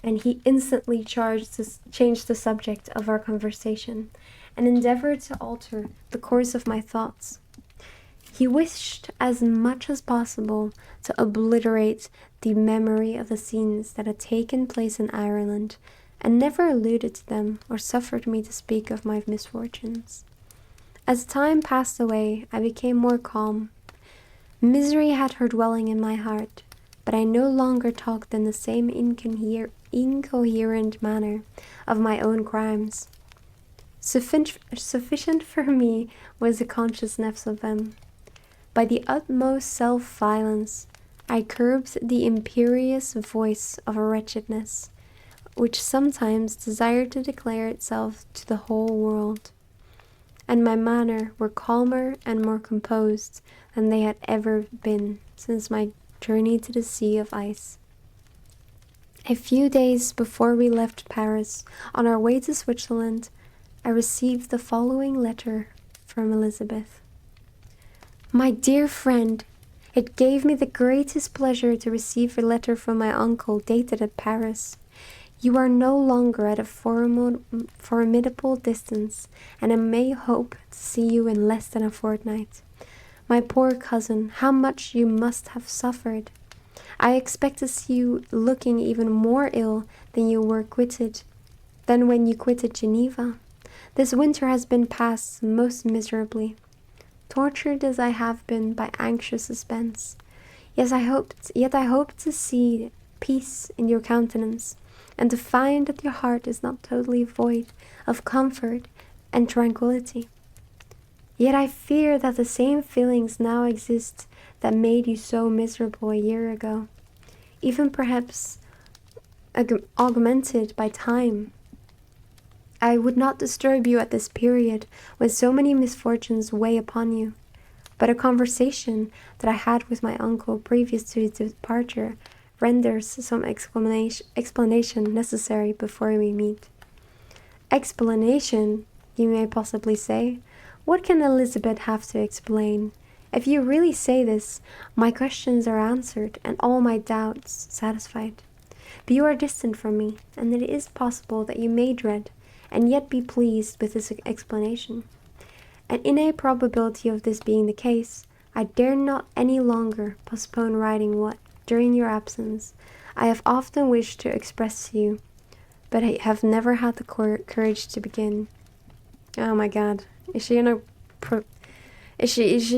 and he instantly changed the subject of our conversation and endeavored to alter the course of my thoughts. He wished as much as possible to obliterate the memory of the scenes that had taken place in Ireland, and never alluded to them or suffered me to speak of my misfortunes. As time passed away, I became more calm. Misery had her dwelling in my heart, but I no longer talked in the same incoherent manner of my own crimes. Sufficient for me was the consciousness of them. By the utmost self-violence, I curbed the imperious voice of wretchedness, which sometimes desired to declare itself to the whole world, and my manner were calmer and more composed than they had ever been since my journey to the sea of ice. A few days before we left Paris, on our way to Switzerland, I received the following letter from Elizabeth. My dear friend, it gave me the greatest pleasure to receive a letter from my uncle dated at Paris. You are no longer at a formidable distance, and I may hope to see you in less than a fortnight. My poor cousin, how much you must have suffered! I expect to see you looking even more ill than when you quitted Geneva. This winter has been passed most miserably, tortured as I have been by anxious suspense. Yet I hope to see peace in your countenance, and to find that your heart is not totally void of comfort and tranquillity. Yet I fear that the same feelings now exist that made you so miserable a year ago, even perhaps augmented by time. I would not disturb you at this period when so many misfortunes weigh upon you, but a conversation that I had with my uncle previous to his departure renders some explanation necessary before we meet. Explanation, you may possibly say. What can Elizabeth have to explain? If you really say this, my questions are answered and all my doubts satisfied. But you are distant from me, and it is possible that you may dread and yet be pleased with this explanation. And in a probability of this being the case, I dare not any longer postpone writing what, during your absence, I have often wished to express to you, but I have never had the courage to begin. Oh my God, is she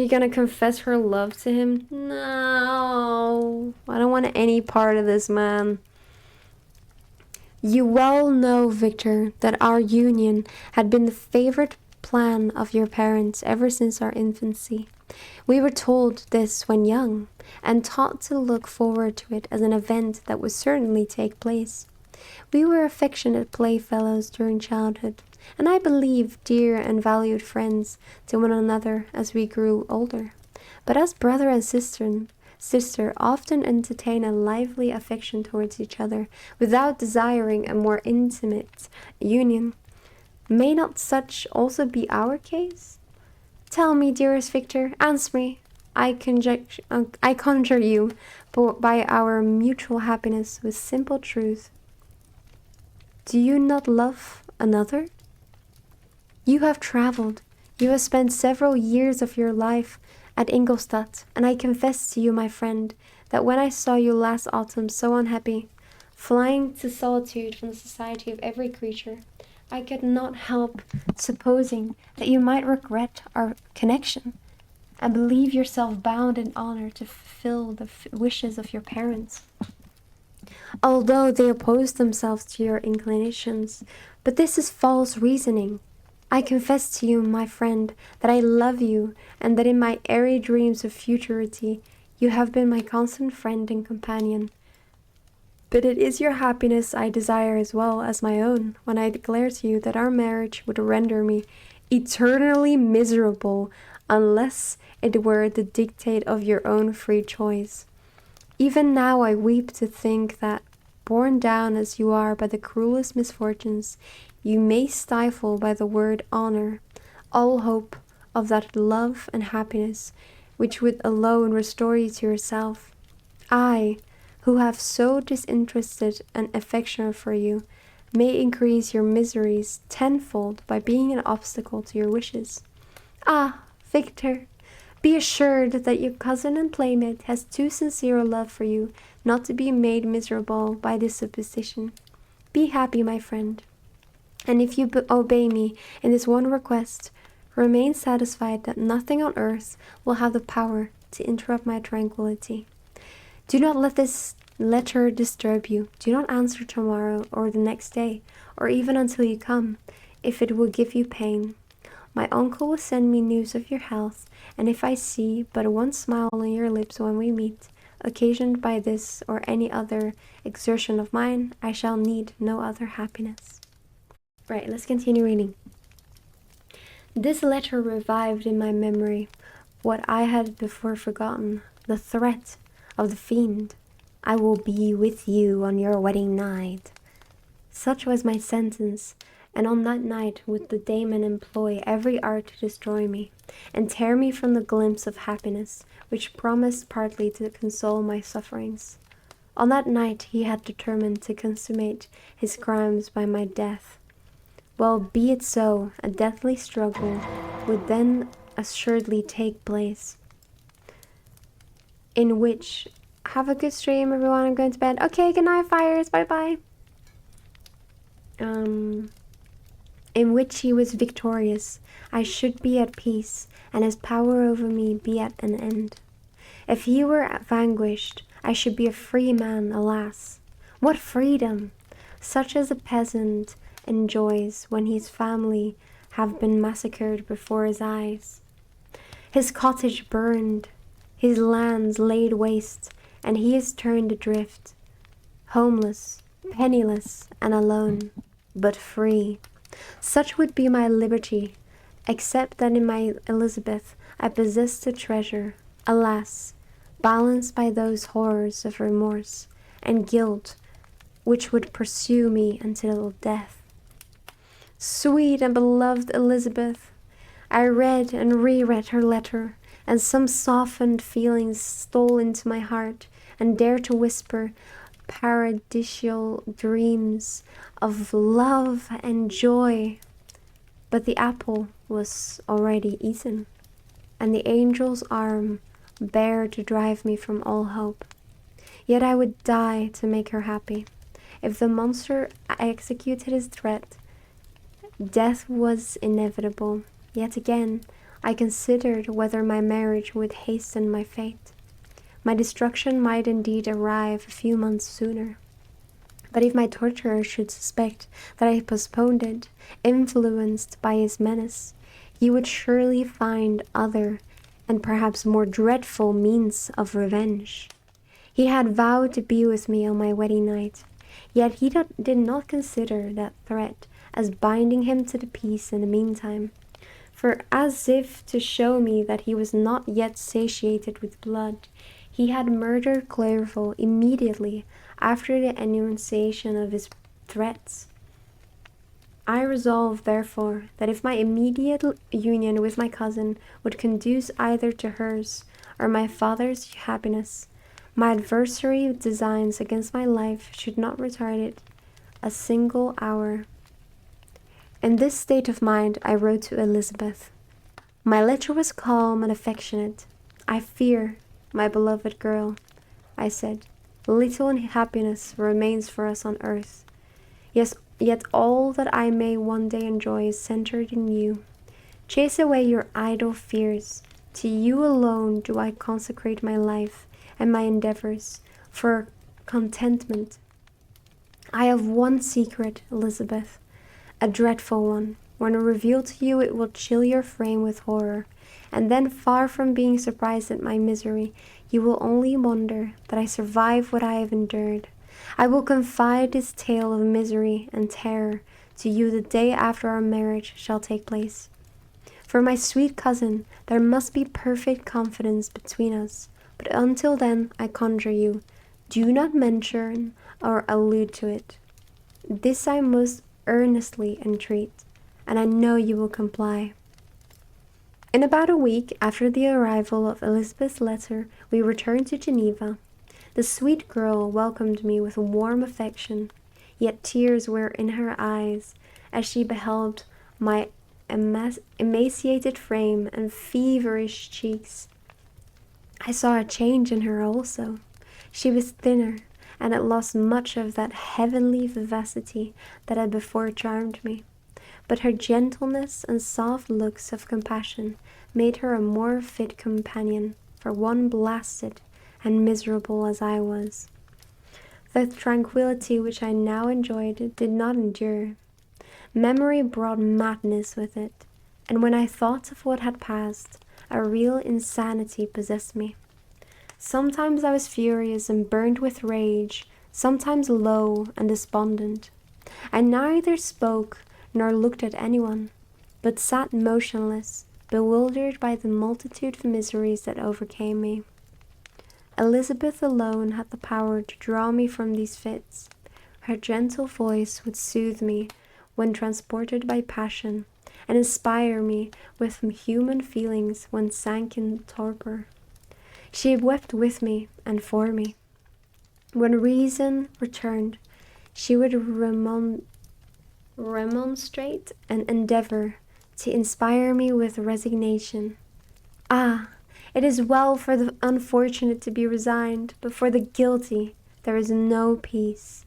gonna confess her love to him? No, I don't want any part of this man. You well know, Victor, that our union had been the favorite plan of your parents ever since our infancy. We were told this when young, and taught to look forward to it as an event that would certainly take place. We were affectionate playfellows during childhood, and I believe dear and valued friends to one another as we grew older. But as brother and sister often entertain a lively affection towards each other without desiring a more intimate union. May not such also be our case? Tell me, dearest Victor, answer me. I conjure you by our mutual happiness with simple truth. Do you not love another? You have traveled. You have spent several years of your life at Ingolstadt, and I confess to you, my friend, that when I saw you last autumn so unhappy, flying to solitude from the society of every creature, I could not help supposing that you might regret our connection, and believe yourself bound in honor to fulfill the wishes of your parents, although they oppose themselves to your inclinations. But this is false reasoning. I confess to you, my friend, that I love you, and that in my airy dreams of futurity you have been my constant friend and companion. But it is your happiness I desire as well as my own when I declare to you that our marriage would render me eternally miserable unless it were the dictate of your own free choice. Even now I weep to think that, borne down as you are by the cruelest misfortunes, you may stifle by the word honor all hope of that love and happiness which would alone restore you to yourself. I, who have so disinterested an affection for you, may increase your miseries tenfold by being an obstacle to your wishes. Ah, Victor, be assured that your cousin and playmate has too sincere a love for you not to be made miserable by this supposition. Be happy, my friend, and if you obey me in this one request, remain satisfied that nothing on earth will have the power to interrupt my tranquillity. Do not let this letter disturb you. Do not answer tomorrow or the next day, or even until you come, if it will give you pain. My uncle will send me news of your health, and if I see but one smile on your lips when we meet, occasioned by this or any other exertion of mine, I shall need no other happiness. Right, let's continue reading. This letter revived in my memory what I had before forgotten, the threat of the fiend. I will be with you on your wedding night. Such was my sentence, and on that night would the daemon employ every art to destroy me, and tear me from the glimpse of happiness, which promised partly to console my sufferings. On that night he had determined to consummate his crimes by my death. Well, be it so, a deathly struggle would then assuredly take place, in which, have a good stream everyone, I'm going to bed. Okay, good night fires, bye bye. In which he was victorious, I should be at peace, and his power over me be at an end. If he were vanquished, I should be a free man, alas! What freedom! Such as a peasant enjoys when his family have been massacred before his eyes. His cottage burned, his lands laid waste, and he is turned adrift, homeless, penniless, and alone, but free. Such would be my liberty, except that in my Elizabeth I possessed a treasure, alas, balanced by those horrors of remorse and guilt which would pursue me until death. Sweet and beloved Elizabeth, I read and reread her letter, and some softened feelings stole into my heart and dared to whisper paradisial dreams of love and joy. But the apple was already eaten, and the angel's arm bare to drive me from all hope. Yet I would die to make her happy. If the monster executed his threat, death was inevitable. Yet again, I considered whether my marriage would hasten my fate. My destruction might indeed arrive a few months sooner. But if my torturer should suspect that I postponed it, influenced by his menace, he would surely find other and perhaps more dreadful means of revenge. He had vowed to be with me on my wedding night, yet he did not consider that threat as binding him to the peace in the meantime. For as if to show me that he was not yet satiated with blood, he had murdered Clerval immediately after the enunciation of his threats. I resolved, therefore, that if my immediate union with my cousin would conduce either to hers or my father's happiness, my adversary designs against my life should not retard it a single hour. In this state of mind I wrote to Elizabeth. My letter was calm and affectionate. I fear, my beloved girl, I said, little happiness remains for us on earth. Yes, yet all that I may one day enjoy is centered in you. Chase away your idle fears. To you alone do I consecrate my life and my endeavors for contentment. I have one secret, Elizabeth, a dreadful one. When revealed to you, it will chill your frame with horror, and then, far from being surprised at my misery, you will only wonder that I survive what I have endured, I will confide this tale of misery and terror to you the day after our marriage shall take place. For my sweet cousin, there must be perfect confidence between us, but until then, I conjure you, do not mention or allude to it. This I most earnestly entreat, and I know you will comply. In about a week after the arrival of Elizabeth's letter, we returned to Geneva. The sweet girl welcomed me with warm affection, yet tears were in her eyes as she beheld my emaciated frame and feverish cheeks. I saw a change in her also. She was thinner, and had lost much of that heavenly vivacity that had before charmed me. But her gentleness and soft looks of compassion made her a more fit companion for one blasted and miserable as I was. The tranquillity which I now enjoyed did not endure. Memory brought madness with it, and when I thought of what had passed, a real insanity possessed me. Sometimes I was furious and burned with rage, sometimes low and despondent. I neither spoke nor looked at anyone, but sat motionless, bewildered by the multitude of miseries that overcame me. Elizabeth alone had the power to draw me from these fits. Her gentle voice would soothe me when transported by passion, and inspire me with human feelings when sank in torpor. She wept with me and for me. When reason returned, she would remonstrate and endeavor to inspire me with resignation. Ah, it is well for the unfortunate to be resigned, but for the guilty there is no peace.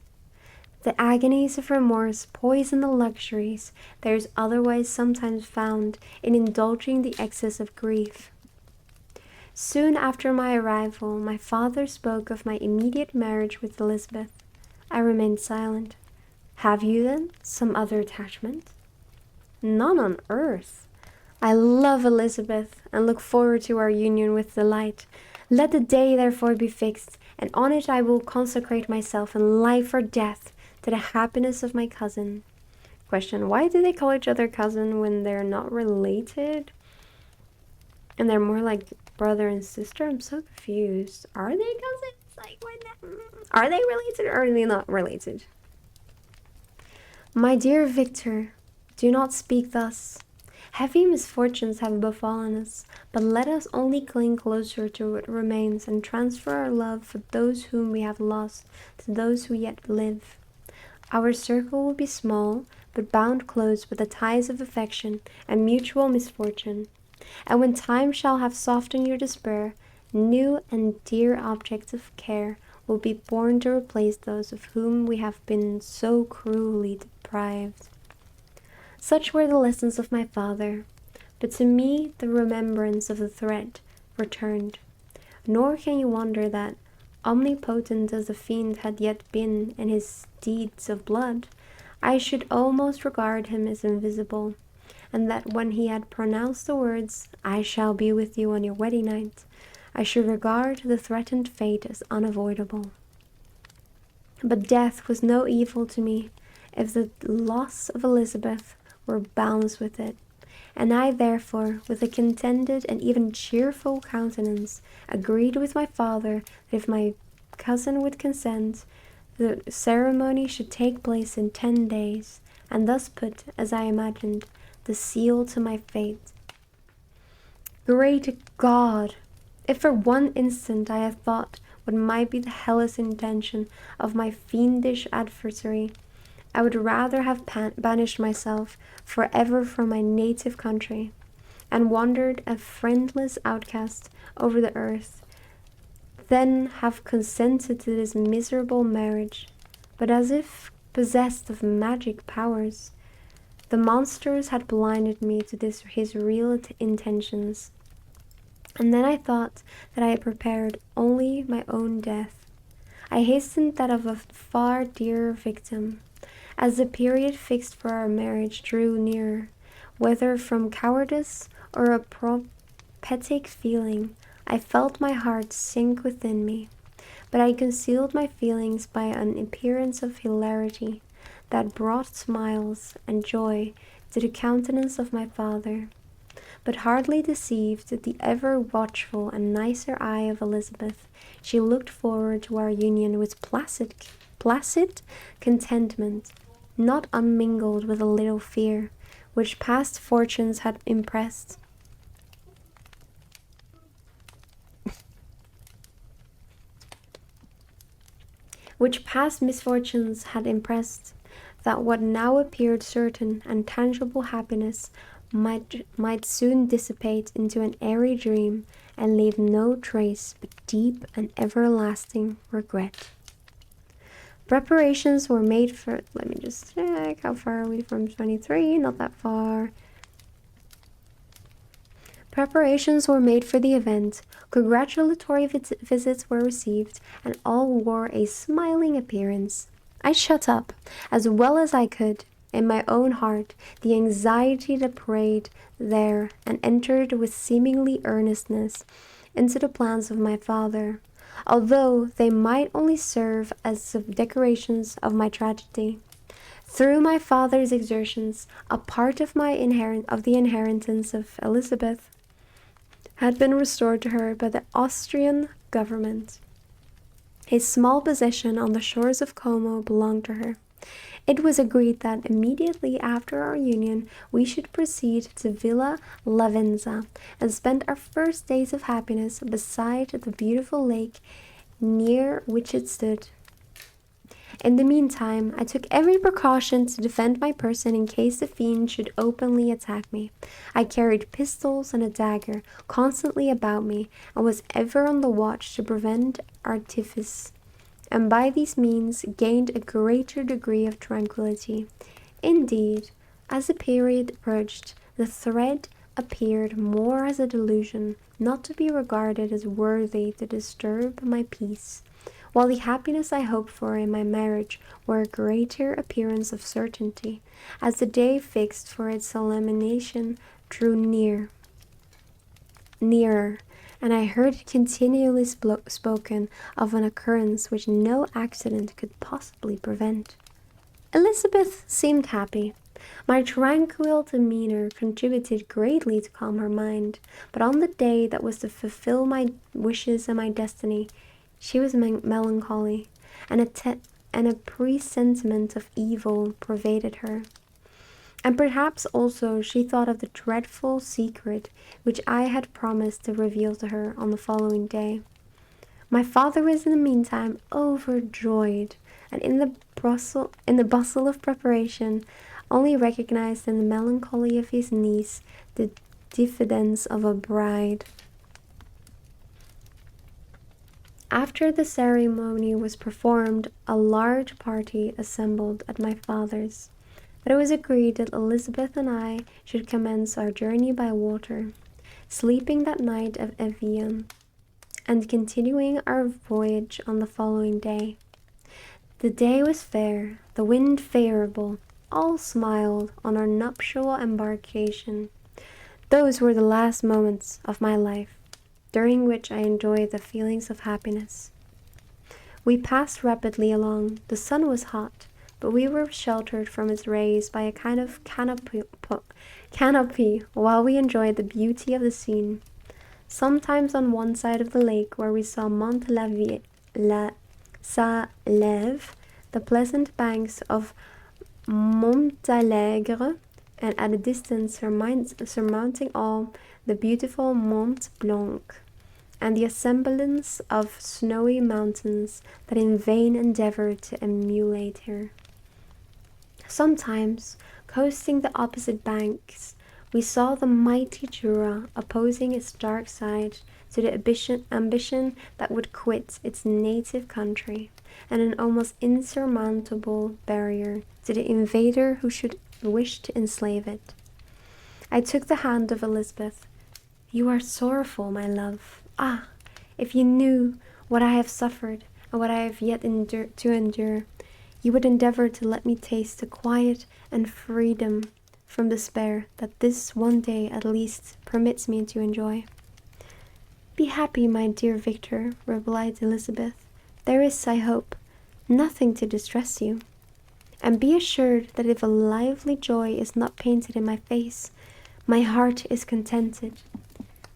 The agonies of remorse poison the luxuries there is otherwise sometimes found in indulging the excess of grief. Soon after my arrival, my father spoke of my immediate marriage with Elizabeth. I remained silent. Have you, then, some other attachment? None on earth. I love Elizabeth, and look forward to our union with delight. Let the day therefore be fixed, and on it I will consecrate myself in life or death to the happiness of my cousin. Question, why do they call each other cousin when they're not related? And they're more like brother and sister? I'm so confused. Are they cousins? Like, are they related or are they not related? My dear Victor, do not speak thus. Heavy misfortunes have befallen us, but let us only cling closer to what remains and transfer our love for those whom we have lost to those who yet live. Our circle will be small, but bound close with the ties of affection and mutual misfortune. And when time shall have softened your despair, new and dear objects of care will be born to replace those of whom we have been so cruelly deprived. Such were the lessons of my father, but to me the remembrance of the threat returned. Nor can you wonder that, omnipotent as the fiend had yet been in his deeds of blood, I should almost regard him as invisible, and that when he had pronounced the words, "I shall be with you on your wedding night," I should regard the threatened fate as unavoidable. But death was no evil to me, if the loss of Elizabeth were bounds with it, and I therefore, with a contented and even cheerful countenance, agreed with my father that if my cousin would consent, the ceremony should take place in 10 days, and thus put, as I imagined, the seal to my fate. Great God! If for one instant I had thought what might be the hellish intention of my fiendish adversary, I would rather have banished myself forever from my native country, and wandered a friendless outcast over the earth, than have consented to this miserable marriage. But as if possessed of magic powers, the monsters had blinded me to his real intentions. And then I thought that I had prepared only my own death. I hastened that of a far dearer victim. As the period fixed for our marriage drew nearer, whether from cowardice or a prophetic feeling, I felt my heart sink within me. but I concealed my feelings by an appearance of hilarity that brought smiles and joy to the countenance of my father, but hardly deceived the ever watchful and nicer eye of Elizabeth. She looked forward to our union with placid contentment, not unmingled with a little fear, which past fortunes had impressed. Which past misfortunes had impressed, that what now appeared certain and tangible happiness might soon dissipate into an airy dream and leave no trace but deep and everlasting regret. Preparations were made for, let me just check, how far are we from 23? Not that far. Preparations were made for the event, congratulatory visits were received, and all wore a smiling appearance. I shut up, as well as I could, in my own heart, the anxiety that preyed there, and entered with seemingly earnestness into the plans of my father, although they might only serve as decorations of my tragedy. Through my father's exertions, a part of the inheritance of Elizabeth had been restored to her by the Austrian government. A small possession on the shores of Como belonged to her. It was agreed that immediately after our union we should proceed to Villa Lavenza and spend our first days of happiness beside the beautiful lake near which it stood. In the meantime, I took every precaution to defend my person in case the fiend should openly attack me. I carried pistols and a dagger constantly about me, and was ever on the watch to prevent artifice, and by these means gained a greater degree of tranquillity. Indeed, as the period approached, the threat appeared more as a delusion, not to be regarded as worthy to disturb my peace, while the happiness I hoped for in my marriage wore a greater appearance of certainty, as the day fixed for its solemnization drew nearer, and I heard continually spoken of an occurrence which no accident could possibly prevent. Elizabeth seemed happy. My tranquil demeanor contributed greatly to calm her mind, but on the day that was to fulfill my wishes and my destiny, she was melancholy, and a presentiment of evil pervaded her. And perhaps also she thought of the dreadful secret which I had promised to reveal to her on the following day. My father was in the meantime overjoyed, and in the bustle of preparation, only recognized in the melancholy of his niece the diffidence of a bride. After the ceremony was performed, a large party assembled at my father's, but it was agreed that Elizabeth and I should commence our journey by water, sleeping that night at Evian, and continuing our voyage on the following day. The day was fair, the wind favorable, all smiled on our nuptial embarkation. Those were the last moments of my life, during which I enjoyed the feelings of happiness. We passed rapidly along. The sun was hot, but we were sheltered from its rays by a kind of canopy while we enjoyed the beauty of the scene. Sometimes on one side of the lake, where we saw Salève, the pleasant banks of Montalegre, and at a distance surmounting all, the beautiful Mont Blanc, and the semblance of snowy mountains that in vain endeavored to emulate her. Sometimes, coasting the opposite banks, we saw the mighty Jura opposing its dark side to the ambition that would quit its native country, and an almost insurmountable barrier to the invader who should wish to enslave it. I took the hand of Elizabeth. "You are sorrowful, my love. Ah, if you knew what I have suffered and what I have yet to endure, you would endeavor to let me taste the quiet and freedom from despair that this one day at least permits me to enjoy." "Be happy, my dear Victor," replied Elizabeth. There is, I hope, nothing to distress you. And be assured that if a lively joy is not painted in my face, my heart is contented.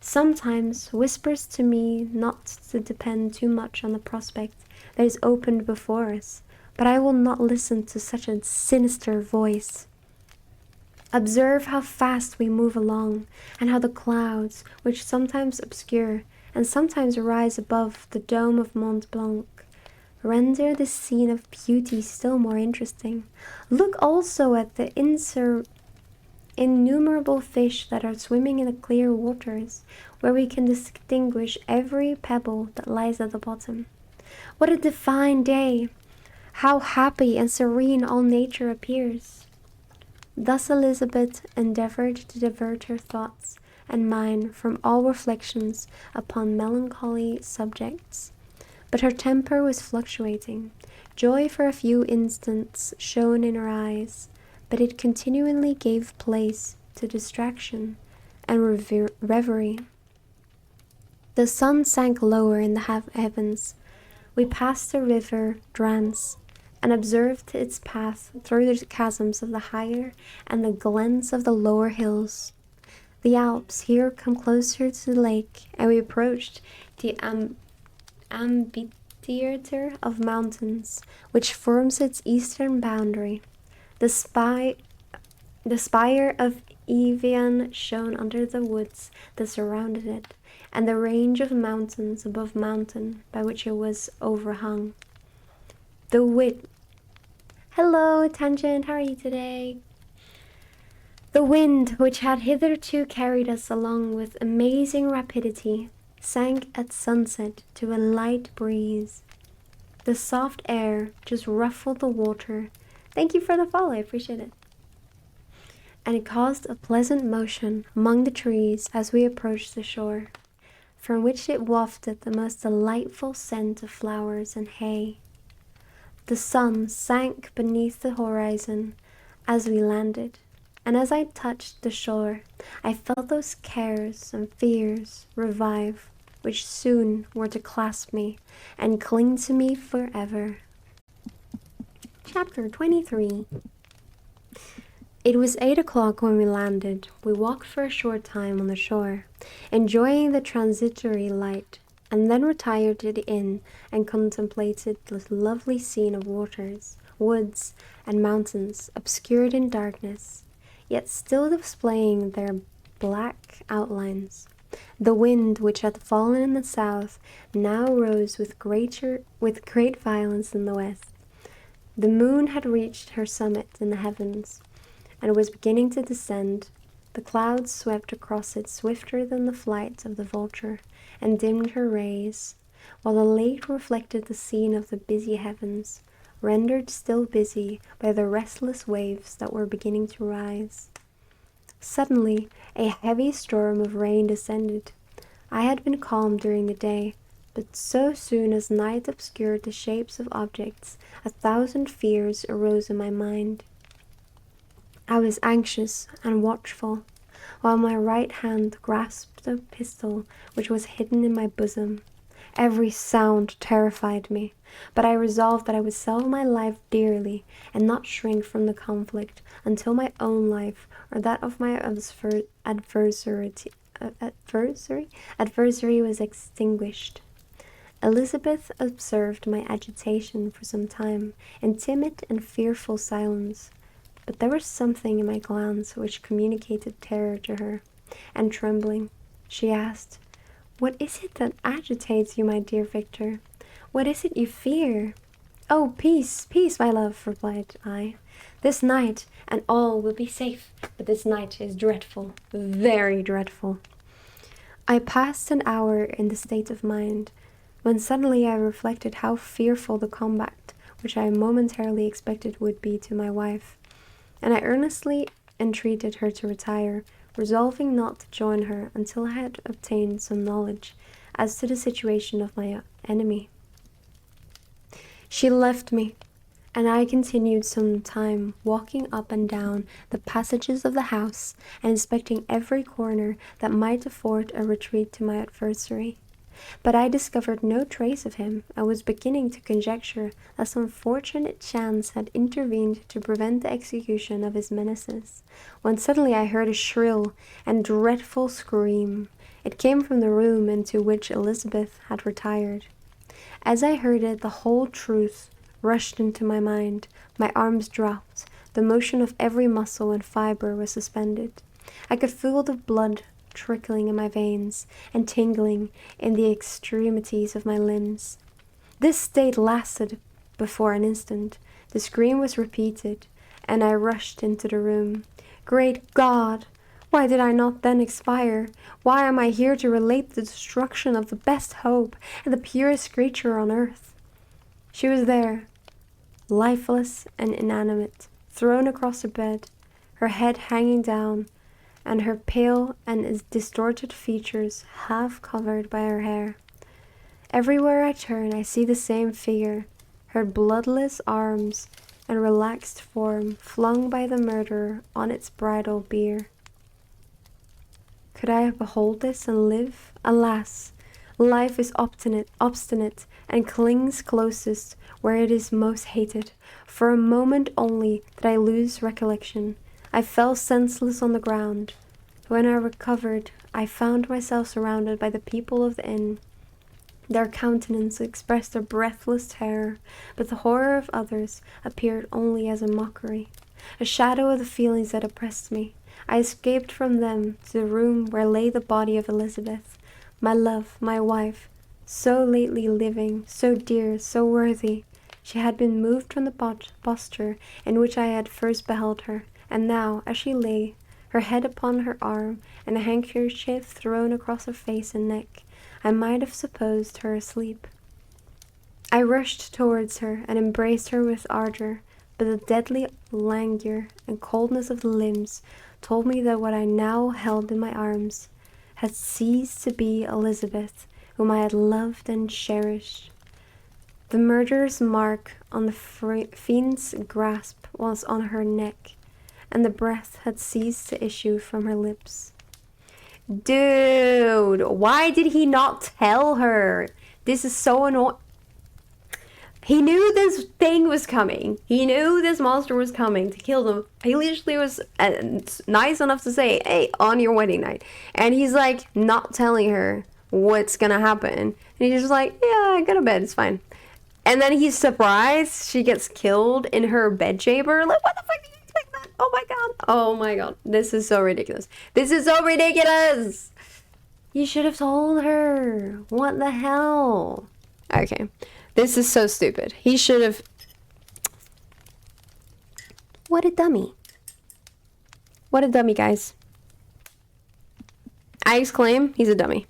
Sometimes whispers to me not to depend too much on the prospect that is opened before us, but I will not listen to such a sinister voice. Observe how fast we move along, and how the clouds, which sometimes obscure and sometimes rise above the dome of Mont Blanc, render this scene of beauty still more interesting. Look also at the innumerable fish that are swimming in the clear waters, where we can distinguish every pebble that lies at the bottom. What a divine day! How happy and serene all nature appears! Thus Elizabeth endeavored to divert her thoughts and mine from all reflections upon melancholy subjects. But her temper was fluctuating. Joy for a few instants shone in her eyes, but it continually gave place to distraction and reverie. The sun sank lower in the heavens. We passed the river Drance, and observed its path through the chasms of the higher and the glens of the lower hills. The Alps here come closer to the lake, and we approached the amphitheatre of mountains, which forms its eastern boundary. The spire of Evian shone under the woods that surrounded it, and the range of mountains above mountain by which it was overhung. Hello, Tangent, how are you today? The wind, which had hitherto carried us along with amazing rapidity, sank at sunset to a light breeze. The soft air just ruffled the water. Thank you for the follow, I appreciate it. And it caused a pleasant motion among the trees as we approached the shore, from which it wafted the most delightful scent of flowers and hay. The sun sank beneath the horizon as we landed, and as I touched the shore, I felt those cares and fears revive, which soon were to clasp me and cling to me forever. Chapter 23. It was 8 o'clock when we landed. We walked for a short time on the shore, enjoying the transitory light, and then retired to the inn and contemplated the lovely scene of waters, woods, and mountains obscured in darkness, yet still displaying their black outlines. The wind, which had fallen in the south, now rose with great violence in the west. The moon had reached her summit in the heavens, and was beginning to descend. The clouds swept across it swifter than the flight of the vulture, and dimmed her rays, while the lake reflected the scene of the busy heavens, rendered still busy by the restless waves that were beginning to rise. Suddenly, a heavy storm of rain descended. I had been calm during the day, but so soon as night obscured the shapes of objects, 1,000 fears arose in my mind. I was anxious and watchful, while my right hand grasped a pistol which was hidden in my bosom. Every sound terrified me, but I resolved that I would sell my life dearly and not shrink from the conflict until my own life or that of my adversary was extinguished. Elizabeth observed my agitation for some time in timid and fearful silence, but there was something in my glance which communicated terror to her, and trembling, she asked, "What is it that agitates you, my dear Victor? What is it you fear?" "Oh, peace, peace, my love," replied I. "This night, and all will be safe, but this night is dreadful, very dreadful." I passed an hour in this state of mind, when suddenly I reflected how fearful the combat which I momentarily expected would be to my wife, and I earnestly entreated her to retire, resolving not to join her until I had obtained some knowledge as to the situation of my enemy. She left me, and I continued some time walking up and down the passages of the house and inspecting every corner that might afford a retreat to my adversary. but I discovered no trace of him. I was beginning to conjecture that some fortunate chance had intervened to prevent the execution of his menaces, when suddenly I heard a shrill and dreadful scream. It came from the room into which Elizabeth had retired. As I heard it, the whole truth rushed into my mind. My arms dropped. The motion of every muscle and fiber was suspended. I could feel the blood trickling in my veins and tingling in the extremities of my limbs. This state lasted before an instant. The scream was repeated, and I rushed into the room. Great God! Why did I not then expire? Why am I here to relate the destruction of the best hope and the purest creature on earth? She was there, lifeless and inanimate, thrown across the bed, her head hanging down, and her pale and distorted features half covered by her hair. Everywhere I turn, I see the same figure, her bloodless arms and relaxed form flung by the murderer on its bridal bier. Could I behold this and live? Alas, life is obstinate, and clings closest where it is most hated. For a moment only did I lose recollection. I fell senseless on the ground. When I recovered, I found myself surrounded by the people of the inn. Their countenance expressed a breathless terror, but the horror of others appeared only as a mockery, a shadow of the feelings that oppressed me. I escaped from them to the room where lay the body of Elizabeth, my love, my wife, so lately living, so dear, so worthy. She had been moved from the posture in which I had first beheld her, and now, as she lay, her head upon her arm, and a handkerchief thrown across her face and neck, I might have supposed her asleep. I rushed towards her and embraced her with ardor, but the deadly languor and coldness of the limbs told me that what I now held in my arms had ceased to be Elizabeth, whom I had loved and cherished. The murderer's mark on the fiend's grasp was on her neck, and the breath had ceased to issue from her lips. Dude, why did he not tell her? This is so annoying. He knew this thing was coming. He knew this monster was coming to kill them. He literally was nice enough to say, hey, on your wedding night. And he's like not telling her what's gonna happen. And he's just like, yeah, go to bed, it's fine. And then he's surprised she gets killed in her bedchamber. Like, what the fuck do you expect that? Oh my god. Oh my god. This is so ridiculous. This is so ridiculous. You should have told her. What the hell? Okay. This is so stupid. He should have... What a dummy. What a dummy, guys. I exclaim, he's a dummy.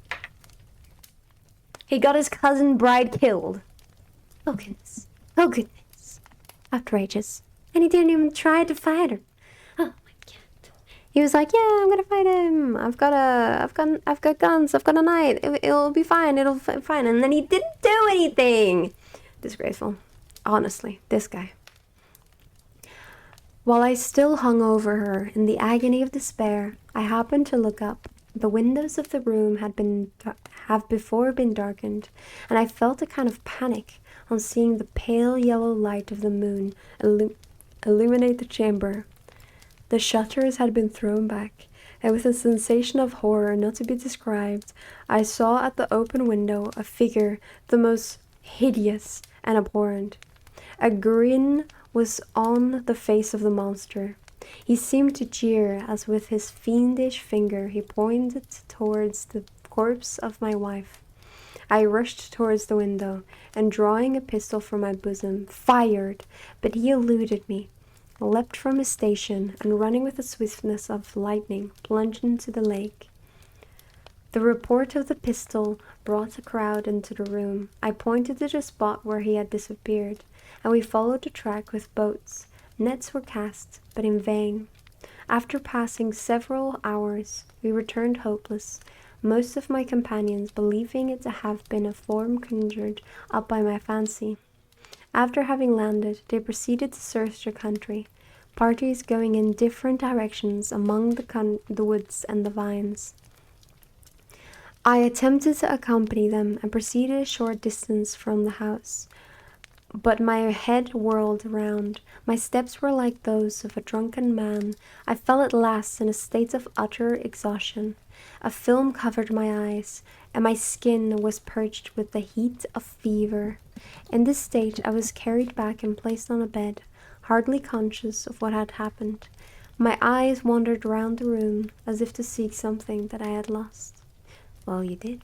He got his cousin bride killed. Oh goodness. Oh goodness. Outrageous. And he didn't even try to fight her. Oh my god. He was like, yeah, I'm gonna fight him. I've got guns. I've got a knife. It'll be fine. It'll be fine. And then he didn't do anything. Disgraceful. Honestly, this guy. While I still hung over her in the agony of despair, I happened to look up. The windows of the room have before been darkened, and I felt a kind of panic on seeing the pale yellow light of the moon illuminate the chamber. The shutters had been thrown back, and with a sensation of horror not to be described, I saw at the open window a figure the most hideous and abhorrent. A grin was on the face of the monster. He seemed to jeer as with his fiendish finger he pointed towards the corpse of my wife. I rushed towards the window, and drawing a pistol from my bosom, fired, but he eluded me, leapt from his station, and running with the swiftness of lightning, plunged into the lake. The report of the pistol brought a crowd into the room. I pointed to the spot where he had disappeared, and we followed the track with boats. Nets were cast, but in vain. After passing several hours, we returned hopeless, most of my companions believing it to have been a form conjured up by my fancy. After having landed, they proceeded to search the country, parties going in different directions among the woods and the vines. I attempted to accompany them and proceeded a short distance from the house. But my head whirled round. My steps were like those of a drunken man. I fell at last in a state of utter exhaustion. A film covered my eyes, and my skin was purged with the heat of fever. In this state I was carried back and placed on a bed, hardly conscious of what had happened. My eyes wandered round the room as if to seek something that I had lost. Well, you did.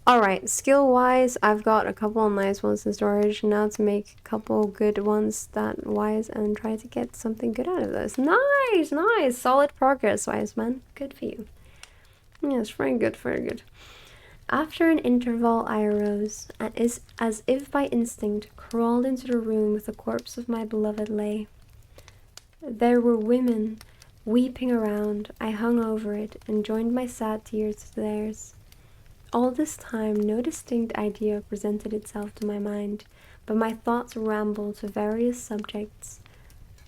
Alright, skill-wise, I've got a couple of nice ones in storage. Now to make a couple good ones that wise and try to get something good out of this. Nice, nice. Solid progress, wise man. Good for you. Yes, very good, very good. After an interval, I arose, and as if by instinct, crawled into the room where the corpse of my beloved lay. There were women weeping around. I hung over it and joined my sad tears to theirs. All this time no distinct idea presented itself to my mind, but my thoughts rambled to various subjects,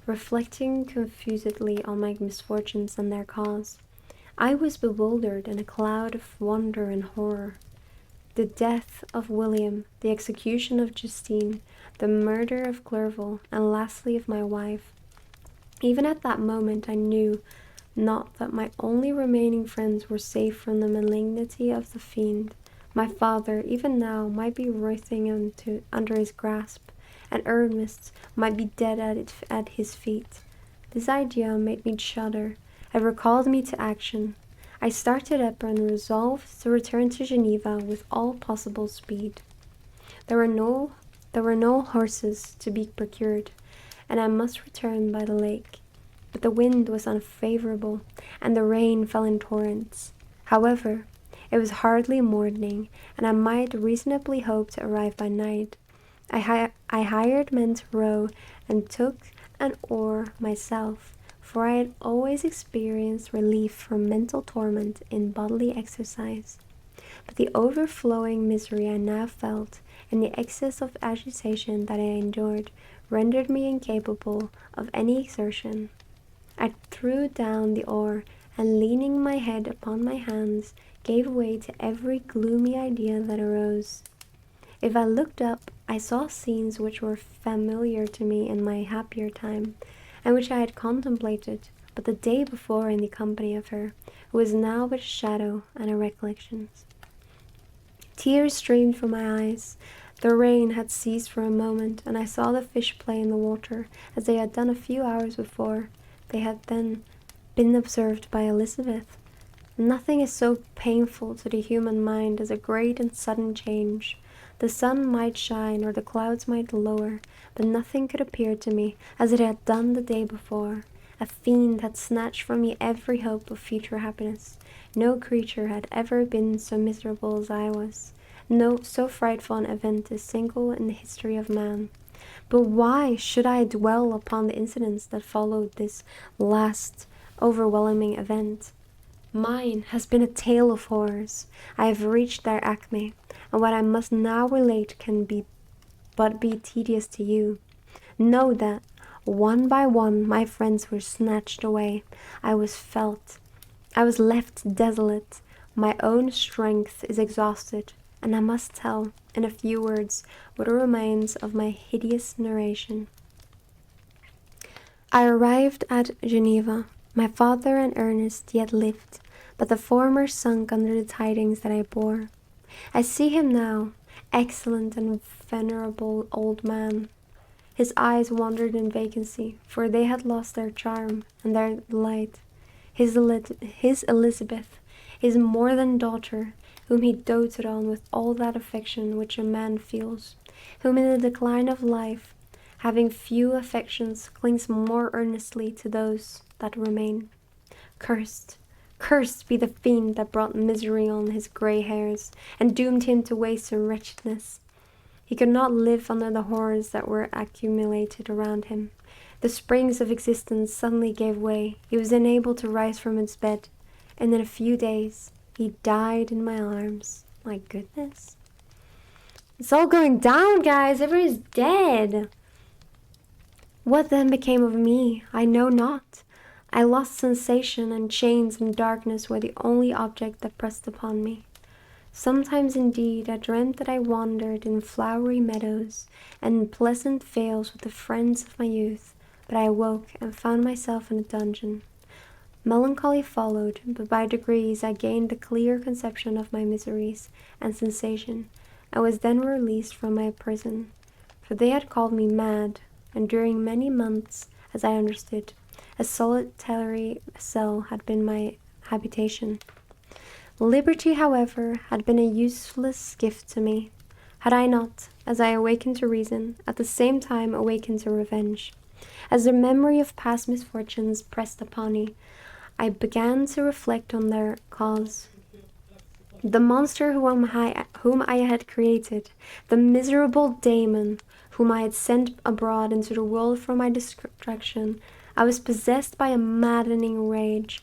reflecting confusedly on my misfortunes and their cause. I was bewildered in a cloud of wonder and horror. The death of William, the execution of Justine, the murder of Clerval, and lastly of my wife. Even at that moment I knew not that my only remaining friends were safe from the malignity of the fiend. My father, even now, might be writhing under his grasp, and Ernest might be dead at his feet. This idea made me shudder. It recalled me to action. I started up and resolved to return to Geneva with all possible speed. There were no horses to be procured, and I must return by the lake. But the wind was unfavorable, and the rain fell in torrents. However, it was hardly morning, and I might reasonably hope to arrive by night. I hired men to row, and took an oar myself, for I had always experienced relief from mental torment in bodily exercise. But the overflowing misery I now felt, and the excess of agitation that I endured, rendered me incapable of any exertion. I threw down the oar, and leaning my head upon my hands, gave way to every gloomy idea that arose. If I looked up, I saw scenes which were familiar to me in my happier time, and which I had contemplated but the day before in the company of her, who was now but a shadow and a recollection. Tears streamed from my eyes. The rain had ceased for a moment, and I saw the fish play in the water, as they had done a few hours before. They had then been observed by Elizabeth. Nothing is so painful to the human mind as a great and sudden change. The sun might shine or the clouds might lower, but nothing could appear to me as it had done the day before. A fiend had snatched from me every hope of future happiness. No creature had ever been so miserable as I was. No so frightful an event is single in the history of man. But why should I dwell upon the incidents that followed this last overwhelming event? Mine has been a tale of horrors. I have reached their acme, and what I must now relate can be tedious to you. Know that, one by one, my friends were snatched away. I was left desolate. My own strength is exhausted, and I must tell, in a few words, what remains of my hideous narration. I arrived at Geneva. My father and Ernest yet lived, but the former sunk under the tidings that I bore. I see him now, excellent and venerable old man. His eyes wandered in vacancy, for they had lost their charm and their delight. His Elizabeth, his more than daughter, whom he doted on with all that affection which a man feels, whom in the decline of life, having few affections, clings more earnestly to those that remain. Cursed be the fiend that brought misery on his grey hairs, and doomed him to waste and wretchedness. He could not live under the horrors that were accumulated around him. The springs of existence suddenly gave way. He was unable to rise from his bed, and in a few days he died in my arms. My goodness. It's all going down, guys. Everyone's dead. What then became of me? I know not. I lost sensation, and chains and darkness were the only object that pressed upon me. Sometimes, indeed, I dreamt that I wandered in flowery meadows and in pleasant vales with the friends of my youth, but I awoke and found myself in a dungeon. Melancholy followed, but by degrees I gained a clear conception of my miseries and sensation, and was then released from my prison, for they had called me mad, and during many months, as I understood, a solitary cell had been my habitation. Liberty, however, had been a useless gift to me, had I not, as I awakened to reason, at the same time awakened to revenge. As the memory of past misfortunes pressed upon me, I began to reflect on their cause. The monster whom I had created, the miserable daemon whom I had sent abroad into the world for my destruction, I was possessed by a maddening rage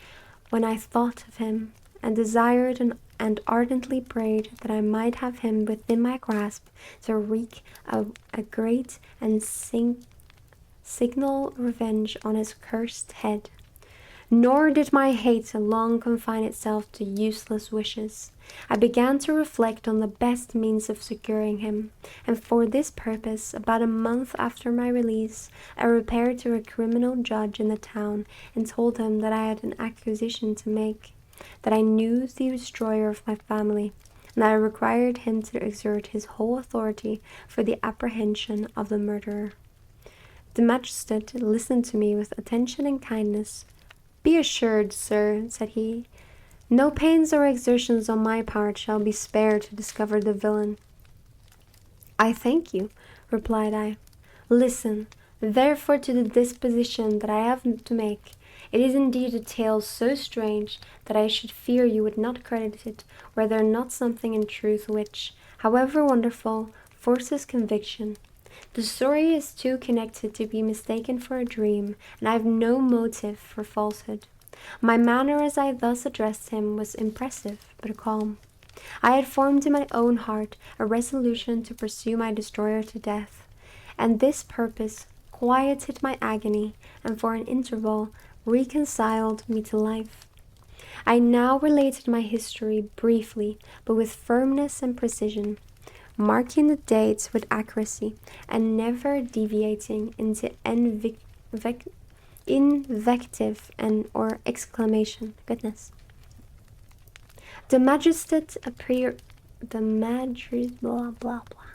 when I thought of him, and desired and ardently prayed that I might have him within my grasp to wreak a great and signal revenge on his cursed head. Nor did my hate long confine itself to useless wishes. I began to reflect on the best means of securing him, and for this purpose, about a month after my release, I repaired to a criminal judge in the town and told him that I had an accusation to make, that I knew the destroyer of my family, and that I required him to exert his whole authority for the apprehension of the murderer. The magistrate listened to me with attention and kindness. "Be assured, sir," said he, "no pains or exertions on my part shall be spared to discover the villain." "I thank you," replied I. "Listen, therefore, to the disposition that I have to make. It is indeed a tale so strange that I should fear you would not credit it were there not something in truth which, however wonderful, forces conviction. The story is too connected to be mistaken for a dream, and I have no motive for falsehood. My manner as I thus addressed him was impressive, but calm. I had formed in my own heart a resolution to pursue my destroyer to death, and this purpose quieted my agony, and for an interval reconciled me to life. I now related my history briefly, but with firmness and precision, marking the dates with accuracy, and never deviating into invective and or exclamation. Goodness. The magistrate appeared. Blah blah blah.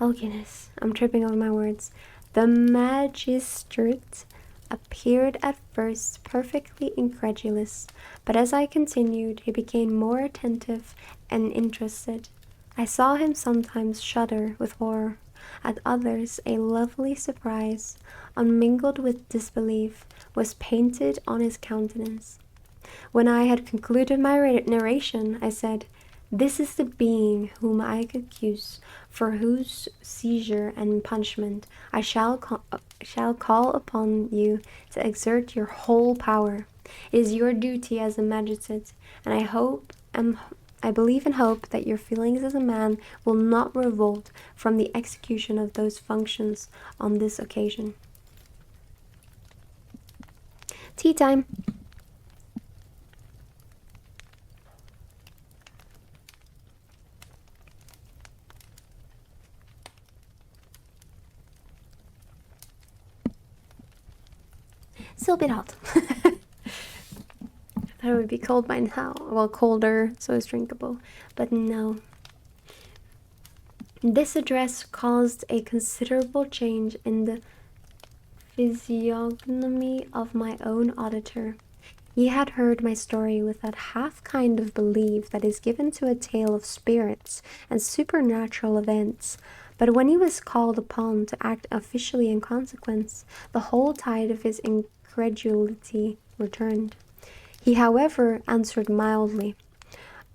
Oh goodness, I'm tripping over my words. The magistrate appeared at first perfectly incredulous, but as I continued, he became more attentive and interested. I saw him sometimes shudder with horror, at others a lovely surprise, unmingled with disbelief, was painted on his countenance. When I had concluded my narration, I said, "This is the being whom I accuse, for whose seizure and punishment I shall call upon you to exert your whole power. It is your duty as a magistrate, and I believe and hope that your feelings as a man will not revolt from the execution of those functions on this occasion." Tea time. Still a bit hot. I thought it would be cold by now. Well, colder, so it's drinkable. But no. This address caused a considerable change in the physiognomy of my own auditor. He had heard my story with that half kind of belief that is given to a tale of spirits and supernatural events, but when he was called upon to act officially in consequence, the whole tide of his incredulity returned. He, however, answered mildly,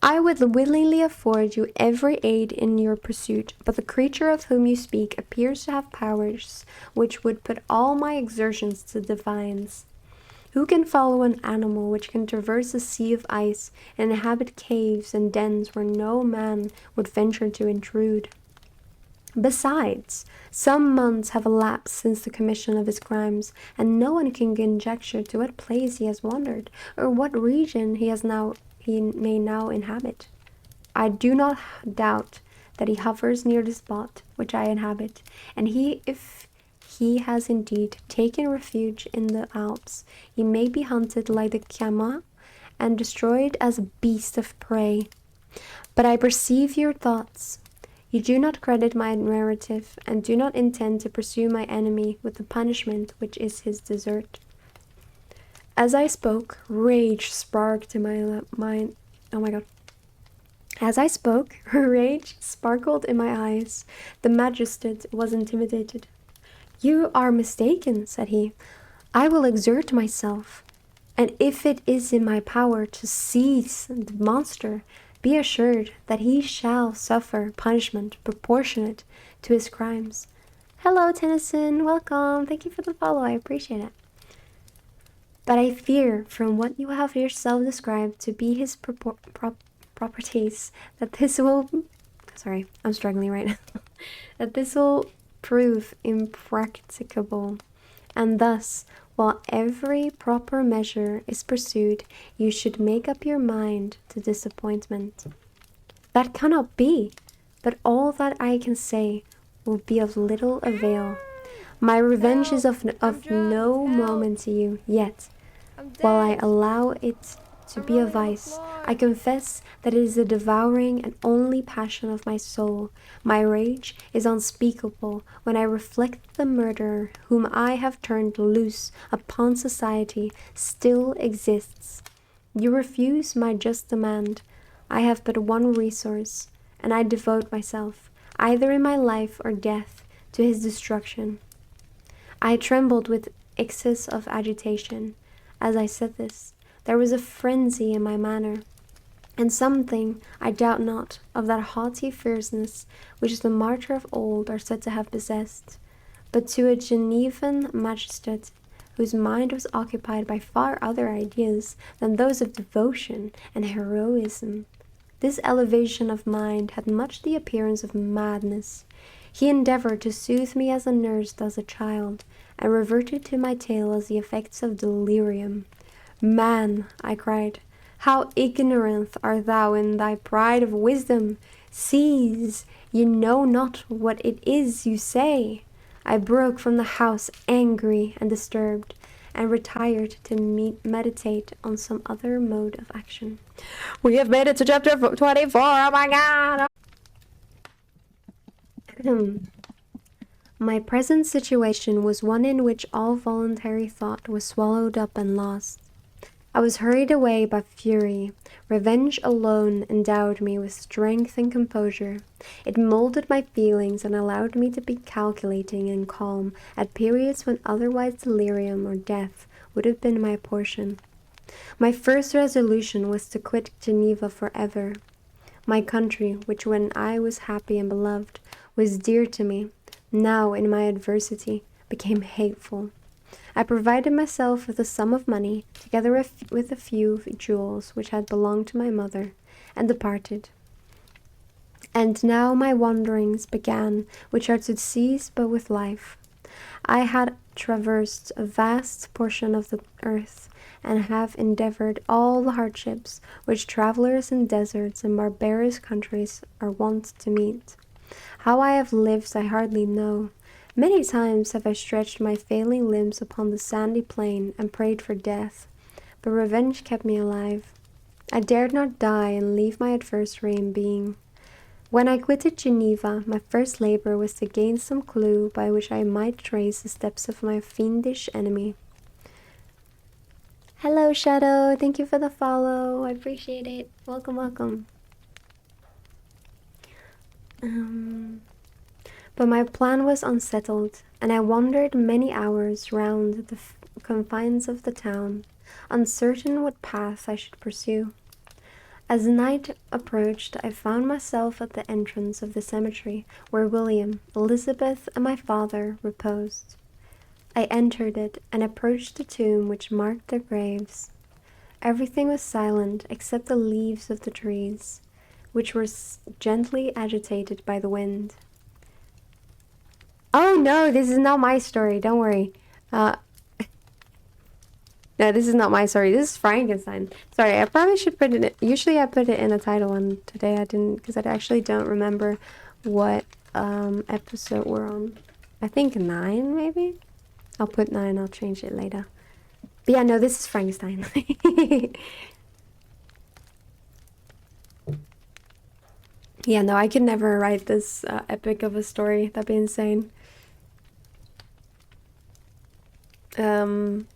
"I would willingly afford you every aid in your pursuit, but the creature of whom you speak appears to have powers which would put all my exertions to defiance. Who can follow an animal which can traverse a sea of ice and inhabit caves and dens where no man would venture to intrude? Besides, some months have elapsed since the commission of his crimes, and no one can conjecture to what place he has wandered, or what region he may now inhabit." I do not doubt that he hovers near the spot which I inhabit, and if he has indeed taken refuge in the Alps, he may be hunted like the Kama and destroyed as a beast of prey. But I perceive your thoughts. You do not credit my narrative, and do not intend to pursue my enemy with the punishment which is his desert. As I spoke, rage sparked in my mind. Oh my god. As I spoke, rage sparkled in my eyes. The magistrate was intimidated. You are mistaken, said he. I will exert myself, and if it is in my power to seize the monster, be assured that he shall suffer punishment proportionate to his crimes. Hello, Tennyson. Welcome. Thank you for the follow. I appreciate it. But I fear, from what you have yourself described to be his properties, that this will... Sorry, I'm struggling right now. That this will prove impracticable. And thus, while every proper measure is pursued, you should make up your mind to disappointment. That cannot be, but all that I can say will be of little avail. My revenge is of no moment to you, yet, while I allow it to be a vice, I confess that it is the devouring and only passion of my soul. My rage is unspeakable when I reflect the murderer whom I have turned loose upon society still exists. You refuse my just demand. I have but one resource, and I devote myself, either in my life or death, to his destruction. I trembled with excess of agitation. As I said this, there was a frenzy in my manner, and something, I doubt not, of that haughty fierceness which the martyrs of old are said to have possessed. But to a Genevan magistrate, whose mind was occupied by far other ideas than those of devotion and heroism, this elevation of mind had much the appearance of madness. He endeavored to soothe me as a nurse does a child, and reverted to my tale as the effects of delirium. Man, I cried, how ignorant art thou in thy pride of wisdom! Cease, you know not what it is you say. I broke from the house angry and disturbed, and retired to meditate on some other mode of action. We have made it to chapter 24, oh my god! My present situation was one in which all voluntary thought was swallowed up and lost. I was hurried away by fury. Revenge alone endowed me with strength and composure. It molded my feelings and allowed me to be calculating and calm at periods when otherwise delirium or death would have been my portion. My first resolution was to quit Geneva forever. My country, which when I was happy and beloved, was dear to me, now in my adversity became hateful. I provided myself with a sum of money, together with a few jewels which had belonged to my mother, and departed. And now my wanderings began, which are to cease but with life. I had traversed a vast portion of the earth, and have endeavored all the hardships which travelers in deserts and barbarous countries are wont to meet. How I have lived I hardly know. Many times have I stretched my failing limbs upon the sandy plain and prayed for death, but revenge kept me alive. I dared not die and leave my adversary in being. When I quitted Geneva, my first labor was to gain some clue by which I might trace the steps of my fiendish enemy. Hello, Shadow. Thank you for the follow. I appreciate it. Welcome, welcome. But my plan was unsettled, and I wandered many hours round the confines of the town, uncertain what path I should pursue. As night approached, I found myself at the entrance of the cemetery where William, Elizabeth, and my father reposed. I entered it and approached the tomb which marked their graves. Everything was silent except the leaves of the trees, which were gently agitated by the wind. Oh no, this is not my story, don't worry. No, this is not my story. This is Frankenstein. Sorry, I probably should put it in, usually I put it in a title, and today I didn't, because I actually don't remember what episode we're on. I think 9, maybe? I'll put 9, I'll change it later. But yeah, no, this is Frankenstein. Yeah, no, I could never write this epic of a story. That'd be insane. I'm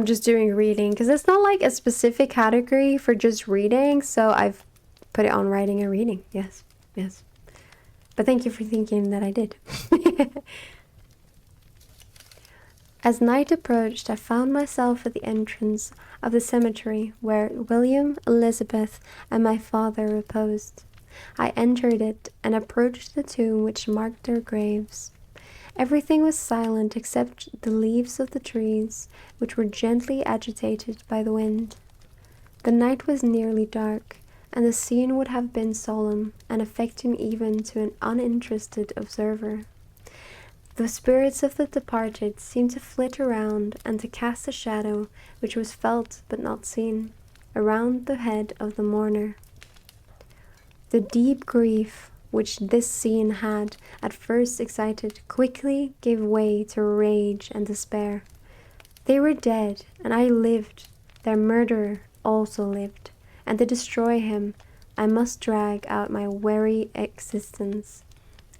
just doing reading because it's not like a specific category for just reading, so I've put it on writing and reading. Yes, yes. But thank you for thinking that I did. As night approached, I found myself at the entrance of the cemetery where William, Elizabeth, and my father reposed. I entered it and approached the tomb which marked their graves. Everything was silent except the leaves of the trees, which were gently agitated by the wind. The night was nearly dark, and the scene would have been solemn and affecting even to an uninterested observer. The spirits of the departed seemed to flit around and to cast a shadow, which was felt but not seen, around the head of the mourner. The deep grief which this scene had at first excited quickly gave way to rage and despair. They were dead, and I lived. Their murderer also lived, and to destroy him I must drag out my weary existence.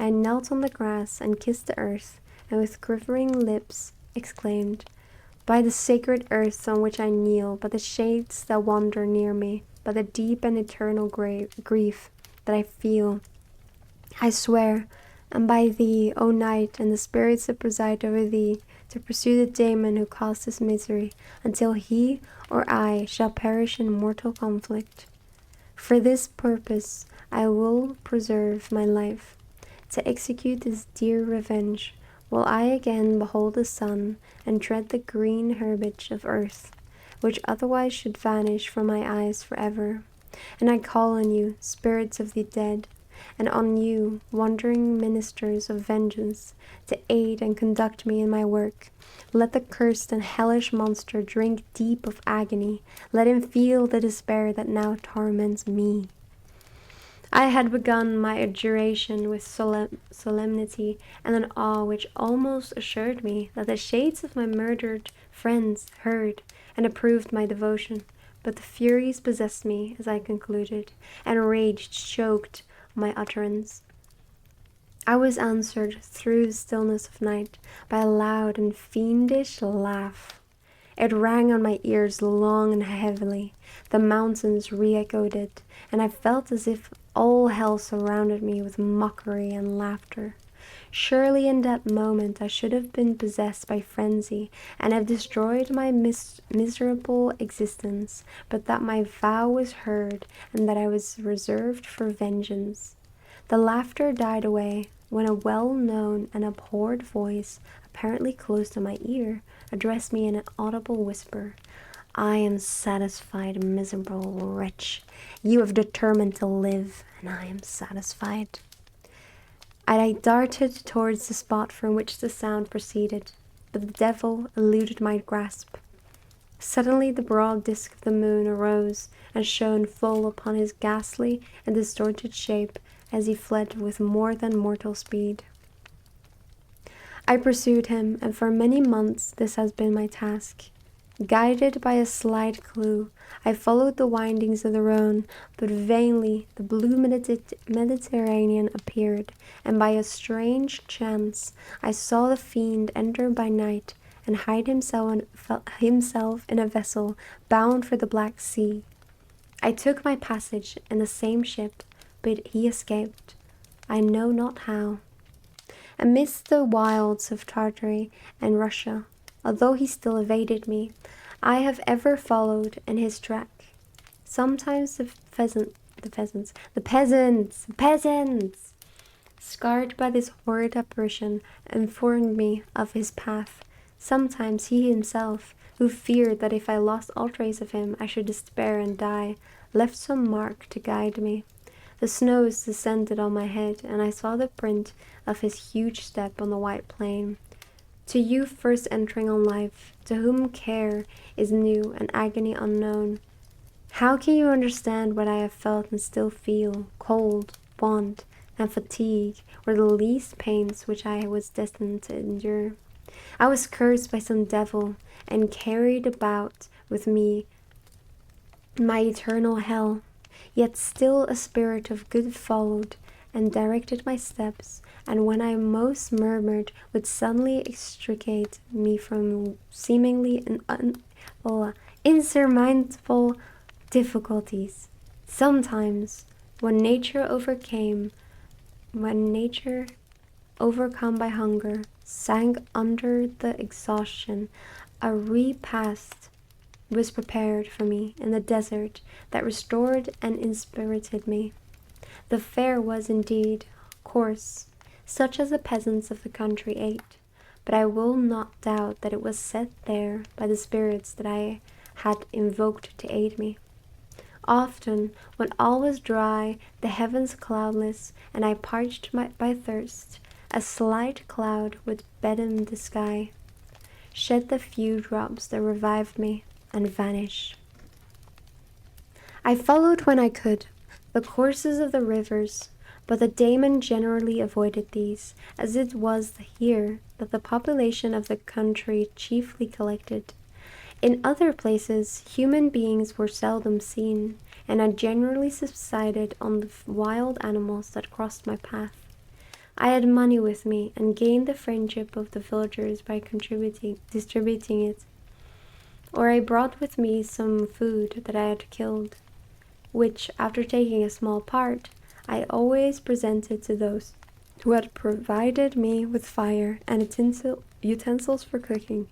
I knelt on the grass and kissed the earth, and with quivering lips exclaimed, "By the sacred earth on which I kneel, by the shades that wander near me, by the deep and eternal grief that I feel, I swear, and by thee, O night, and the spirits that preside over thee, to pursue the demon who caused this misery, until he or I shall perish in mortal conflict. For this purpose I will preserve my life, to execute this dear revenge, while I again behold the sun and tread the green herbage of earth, which otherwise should vanish from my eyes forever. And I call on you, spirits of the dead, and on you, wandering ministers of vengeance, to aid and conduct me in my work. Let the cursed and hellish monster drink deep of agony. Let him feel the despair that now torments me." I had begun my adjuration with solemnity and an awe which almost assured me that the shades of my murdered friends heard and approved my devotion. But the furies possessed me as I concluded, and rage choked my utterance. I was answered through the stillness of night by a loud and fiendish laugh. It rang on my ears long and heavily. The mountains re-echoed it, and I felt as if all hell surrounded me with mockery and laughter. Surely in that moment I should have been possessed by frenzy and have destroyed my miserable existence, but that my vow was heard and that I was reserved for vengeance. The laughter died away when a well-known and abhorred voice, apparently close to my ear, addressed me in an audible whisper. "I am satisfied, miserable wretch. You have determined to live, and I am satisfied." I darted towards the spot from which the sound proceeded, but the devil eluded my grasp. Suddenly the broad disk of the moon arose and shone full upon his ghastly and distorted shape as he fled with more than mortal speed. I pursued him, and for many months this has been my task. Guided by a slight clue, I followed the windings of the Rhone, but vainly the blue Mediterranean appeared, and by a strange chance I saw the fiend enter by night and hide himself in a vessel bound for the Black Sea. I took my passage in the same ship, but he escaped, I know not how. Amidst the wilds of Tartary and Russia, although he still evaded me, I have ever followed in his track. Sometimes the peasants, scarred by this horrid apparition, informed me of his path. Sometimes he himself, who feared that if I lost all trace of him I should despair and die, left some mark to guide me. The snows descended on my head, and I saw the print of his huge step on the white plain. To you first entering on life, to whom care is new and agony unknown, how can you understand what I have felt and still feel? Cold, want, and fatigue were the least pains which I was destined to endure. I was cursed by some devil and carried about with me my eternal hell. Yet still a spirit of good followed and directed my steps, and when I most murmured, would suddenly extricate me from seemingly insurmountable difficulties. Sometimes, when nature overcome by hunger, sank under the exhaustion, a repast was prepared for me in the desert that restored and inspirited me. The fare was indeed coarse, such as the peasants of the country ate, but I will not doubt that it was set there by the spirits that I had invoked to aid me. Often, when all was dry, the heavens cloudless, and I parched by thirst, a slight cloud would bedden the sky, shed the few drops that revived me, and vanish. I followed when I could the courses of the rivers, but the daemon generally avoided these, as it was here that the population of the country chiefly collected. In other places human beings were seldom seen, and I generally subsided on the wild animals that crossed my path. I had money with me, and gained the friendship of the villagers by distributing it. Or I brought with me some food that I had killed, which, after taking a small part, I always presented to those who had provided me with fire and utensils for cooking.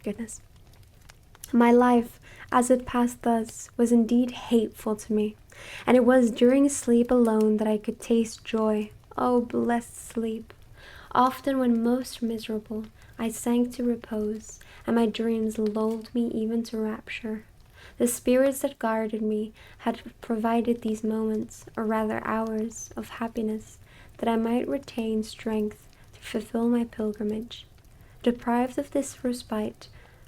Goodness. My life, as it passed thus, was indeed hateful to me, and it was during sleep alone that I could taste joy. Oh, blessed sleep! Often when most miserable, I sank to repose, and my dreams lulled me even to rapture. The spirits that guarded me had provided these moments, or rather hours, of happiness, that I might retain strength to fulfill my pilgrimage. Deprived of this respite,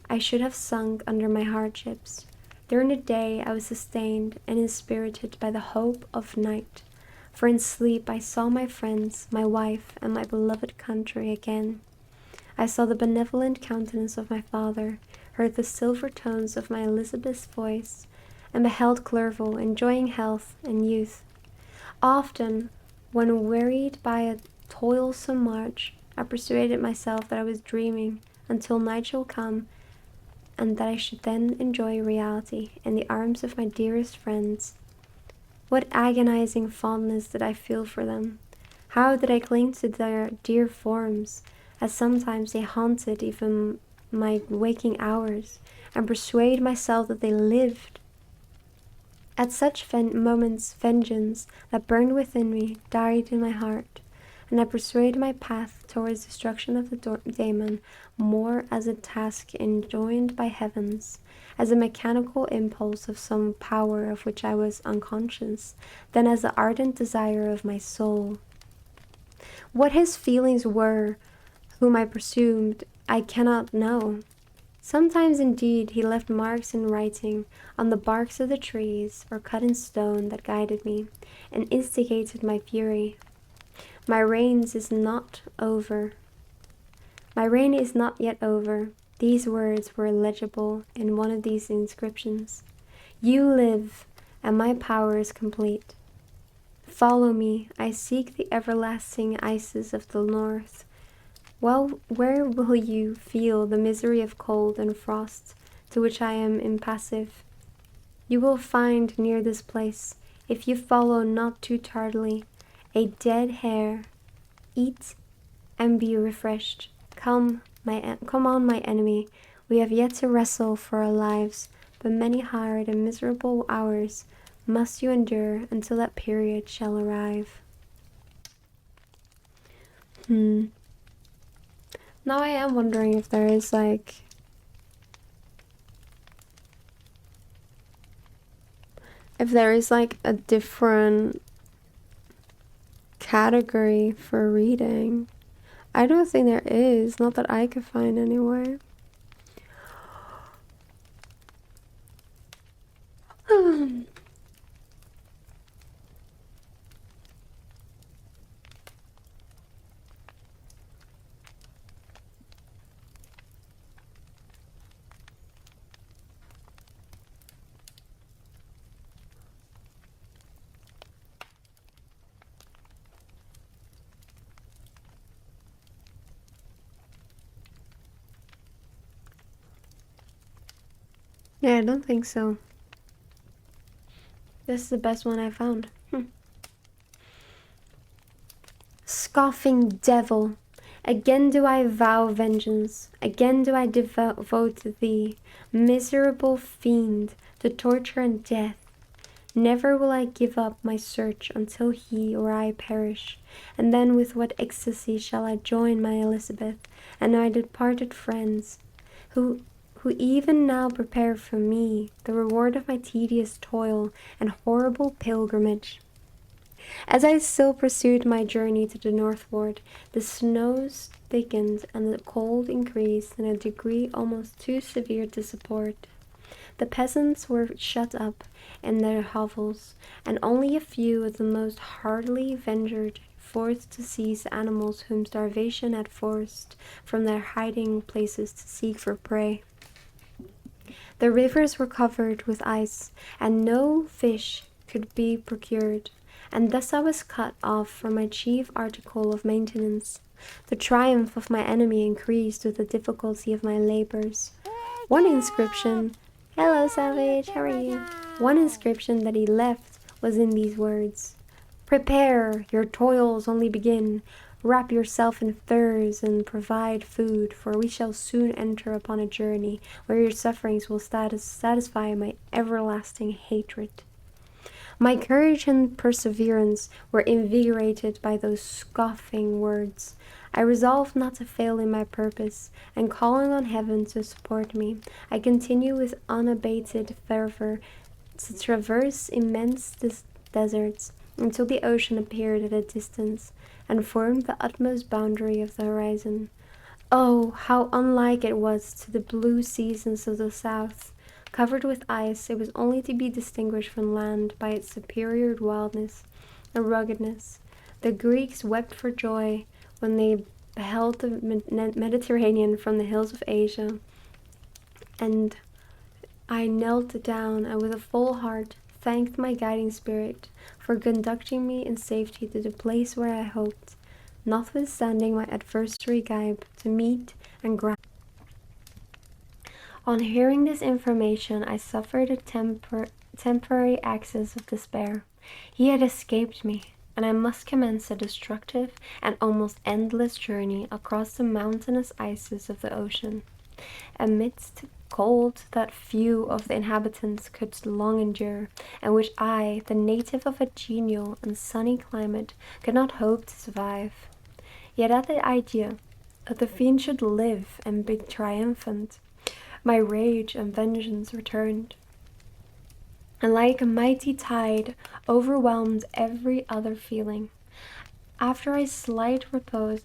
I should have sunk under my hardships. During the day I was sustained and inspirited by the hope of night, for in sleep I saw my friends, my wife, and my beloved country again. I saw the benevolent countenance of my father, heard the silver tones of my Elizabeth's voice, and beheld Clerval enjoying health and youth. Often, when wearied by a toilsome march, I persuaded myself that I was dreaming until night should come, and that I should then enjoy reality in the arms of my dearest friends. What agonizing fondness did I feel for them! How did I cling to their dear forms, as sometimes they haunted even my waking hours, and persuade myself that they lived! At such moments vengeance that burned within me died in my heart, and I pursued my path towards destruction of the daemon more as a task enjoined by heavens, as a mechanical impulse of some power of which I was unconscious, than as the ardent desire of my soul. What his feelings were, whom I pursued, I cannot know. Sometimes, indeed, he left marks in writing on the barks of the trees, or cut in stone, that guided me, and instigated my fury. My reign is not yet over. These words were legible in one of these inscriptions. You live, and my power is complete. Follow me, I seek the everlasting ices of the north. Well, where will you feel the misery of cold and frost, to which I am impassive? You will find near this place, if you follow not too tardily, a dead hare. Eat and be refreshed. Come on, my enemy. We have yet to wrestle for our lives, but many hard and miserable hours must you endure until that period shall arrive. Now I am wondering if there is a different category for reading. I don't think there is. Not that I could find anyway. Yeah, I don't think so. This is the best one I found. Scoffing devil, again do I vow vengeance, again do I devote thee, miserable fiend, to torture and death. Never will I give up my search until he or I perish, and then with what ecstasy shall I join my Elizabeth and my departed friends, who even now prepare for me the reward of my tedious toil and horrible pilgrimage. As I still pursued my journey to the northward, the snows thickened and the cold increased in a degree almost too severe to support. The peasants were shut up in their hovels, and only a few of the most hardily ventured forth to seize animals whom starvation had forced from their hiding places to seek for prey. The rivers were covered with ice, and no fish could be procured, and thus I was cut off from my chief article of maintenance. The triumph of my enemy increased with the difficulty of my labors. One inscription, "Hello, Savage, how are you?" One inscription that he left was in these words: "Prepare, your toils only begin. Wrap yourself in furs and provide food, for we shall soon enter upon a journey where your sufferings will satisfy my everlasting hatred." My courage and perseverance were invigorated by those scoffing words. I resolved not to fail in my purpose, and calling on heaven to support me, I continued with unabated fervor to traverse immense deserts until the ocean appeared at a distance and formed the utmost boundary of the horizon. Oh, how unlike it was to the blue seasons of the south! Covered with ice, it was only to be distinguished from land by its superior wildness and ruggedness. The Greeks wept for joy when they beheld the Mediterranean from the hills of Asia, and I knelt down and with a full heart thanked my guiding spirit for conducting me in safety to the place where I hoped, notwithstanding my adversary Gybe, to meet and grasp. On hearing this information, I suffered a temporary access of despair. He had escaped me, and I must commence a destructive and almost endless journey across the mountainous ices of the ocean, amidst cold that few of the inhabitants could long endure, and which I, the native of a genial and sunny climate, could not hope to survive. Yet at the idea that the fiend should live and be triumphant, my rage and vengeance returned, and like a mighty tide overwhelmed every other feeling. After a slight repose,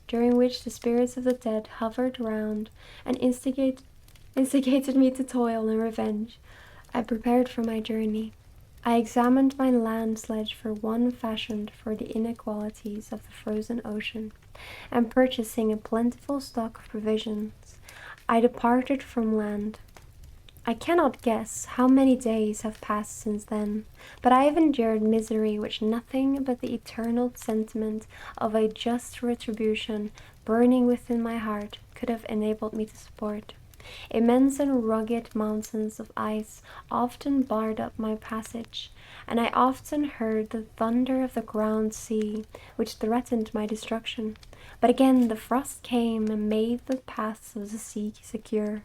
during which the spirits of the dead hovered round and instigated me to toil and revenge, I prepared for my journey. I examined my land sledge for one fashioned for the inequalities of the frozen ocean, and purchasing a plentiful stock of provisions, I departed from land. I cannot guess how many days have passed since then, but I have endured misery which nothing but the eternal sentiment of a just retribution burning within my heart could have enabled me to support. Immense and rugged mountains of ice often barred up my passage, and I often heard the thunder of the ground sea, which threatened my destruction. But again the frost came and made the paths of the sea secure.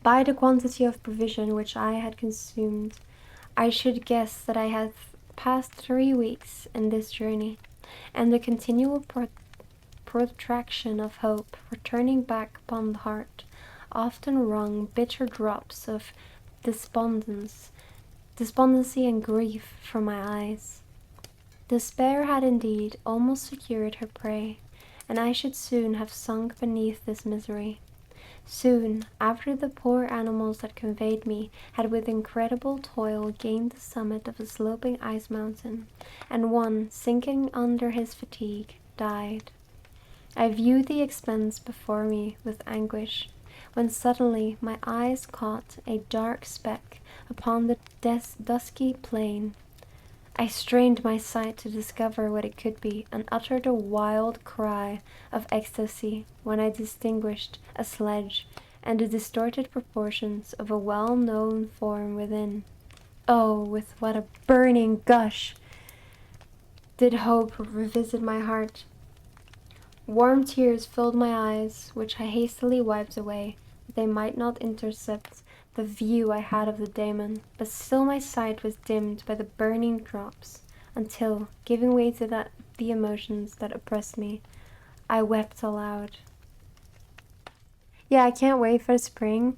By the quantity of provision which I had consumed, I should guess that I had passed 3 weeks in this journey, and the continual protraction of hope, returning back upon the heart, often wrung bitter drops of despondency and grief from my eyes. Despair had indeed almost secured her prey, and I should soon have sunk beneath this misery. Soon after, the poor animals that conveyed me had with incredible toil gained the summit of a sloping ice mountain, and one, sinking under his fatigue, died. I viewed the expense before me with anguish, when suddenly my eyes caught a dark speck upon the dusky plain. I strained my sight to discover what it could be, and uttered a wild cry of ecstasy when I distinguished a sledge and the distorted proportions of a well-known form within. Oh, with what a burning gush did hope revisit my heart! Warm tears filled my eyes, which I hastily wiped away, that they might not intercept the view I had of the daemon, but still my sight was dimmed by the burning drops, until, giving way to the emotions that oppressed me, I wept aloud. Yeah, I can't wait for spring.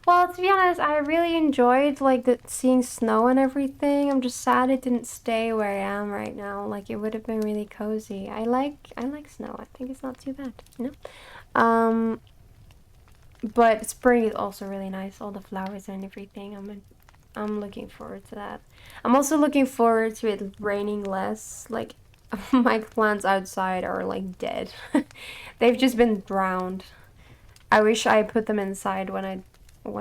Well, to be honest, I really enjoyed seeing snow and everything. I'm just sad it didn't stay where I am right now. Like, it would have been really cozy. I like snow. I think it's not too bad, you know? But spring is also really nice. All the flowers and everything. I'm looking forward to that. I'm also looking forward to it raining less. Like, my plants outside are like dead. They've just been drowned. I wish I put them inside when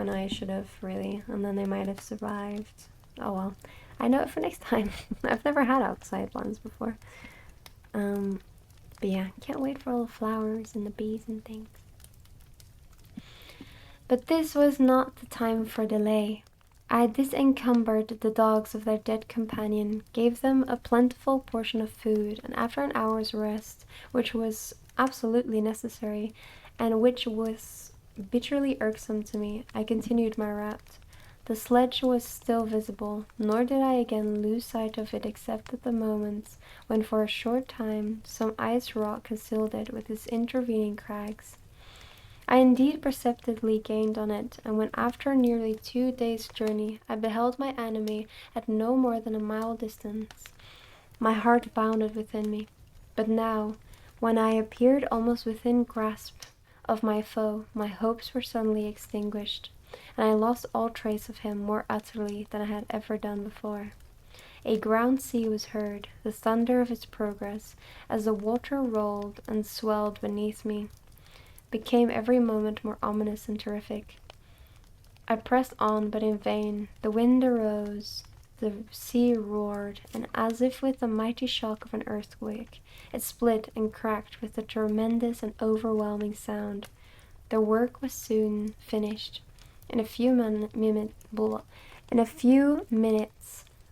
I should have, really, and then they might have survived. Oh well, I know it for next time. I've never had outside plants before. But yeah, can't wait for all the flowers and the bees and things. But this was not the time for delay. I disencumbered the dogs of their dead companion, gave them a plentiful portion of food, and after an hour's rest, which was absolutely necessary, and which was bitterly irksome to me, I continued my route. The sledge was still visible, nor did I again lose sight of it except at the moments when for a short time some ice rock concealed it with its intervening crags. I indeed perceptibly gained on it, and when after nearly 2 days' journey I beheld my enemy at no more than a mile distance, my heart bounded within me. But now, when I appeared almost within grasp of my foe, my hopes were suddenly extinguished, and I lost all trace of him more utterly than I had ever done before. A ground sea was heard, the thunder of its progress, as the water rolled and swelled beneath me, became every moment more ominous and terrific. I pressed on, but in vain. The wind arose, the sea roared, and as if with the mighty shock of an earthquake, it split and cracked with a tremendous and overwhelming sound. The work was soon finished. In a few minutes,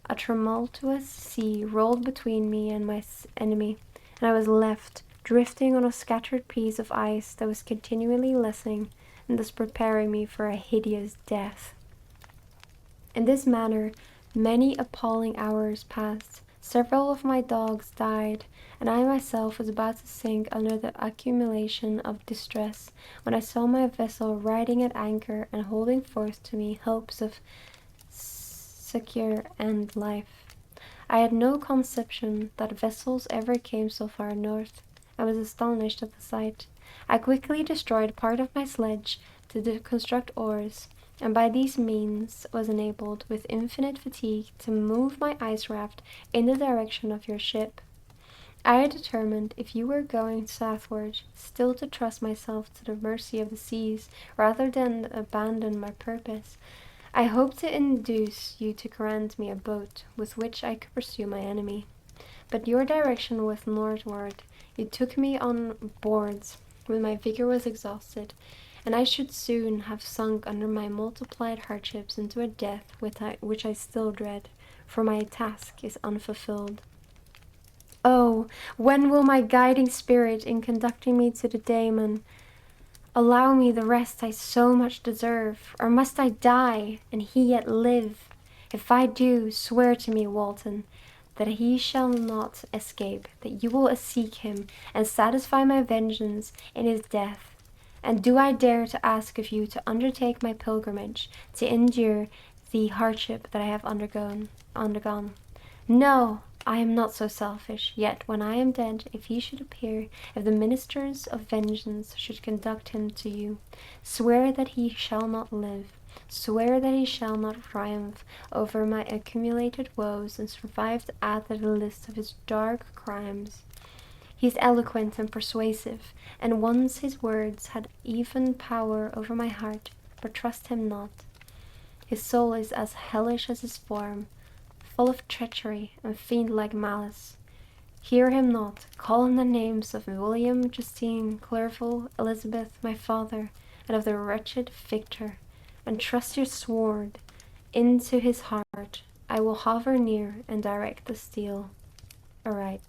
a tumultuous sea rolled between me and my enemy, and I was left drifting on a scattered piece of ice that was continually lessening, and thus preparing me for a hideous death. In this manner, many appalling hours passed. Several of my dogs died, and I myself was about to sink under the accumulation of distress, when I saw my vessel riding at anchor and holding forth to me hopes of secure and life. I had no conception that vessels ever came so far north. I was astonished at the sight. I quickly destroyed part of my sledge to construct oars, and by these means was enabled, with infinite fatigue, to move my ice raft in the direction of your ship. I had determined, if you were going southward, still to trust myself to the mercy of the seas, rather than abandon my purpose. I hoped to induce you to grant me a boat with which I could pursue my enemy. But your direction was northward. You took me on boards when my vigor was exhausted, and I should soon have sunk under my multiplied hardships into a death which I still dread, for my task is unfulfilled. Oh, when will my guiding spirit in conducting me to the daemon allow me the rest I so much deserve, or must I die, and he yet live? If I do, swear to me, Walton, that he shall not escape, that you will seek him, and satisfy my vengeance in his death. And do I dare to ask of you to undertake my pilgrimage, to endure the hardship that I have undergone? No, I am not so selfish, yet when I am dead, if he should appear, if the ministers of vengeance should conduct him to you, swear that he shall not live, swear that he shall not triumph over my accumulated woes and survive to add to the list of his dark crimes. He is eloquent and persuasive, and once his words had even power over my heart, but trust him not. His soul is as hellish as his form, full of treachery and fiend-like malice. Hear him not, call on the names of William, Justine, Clerval, Elizabeth, my father, and of the wretched Victor, and trust your sword into his heart. I will hover near and direct the steel aright.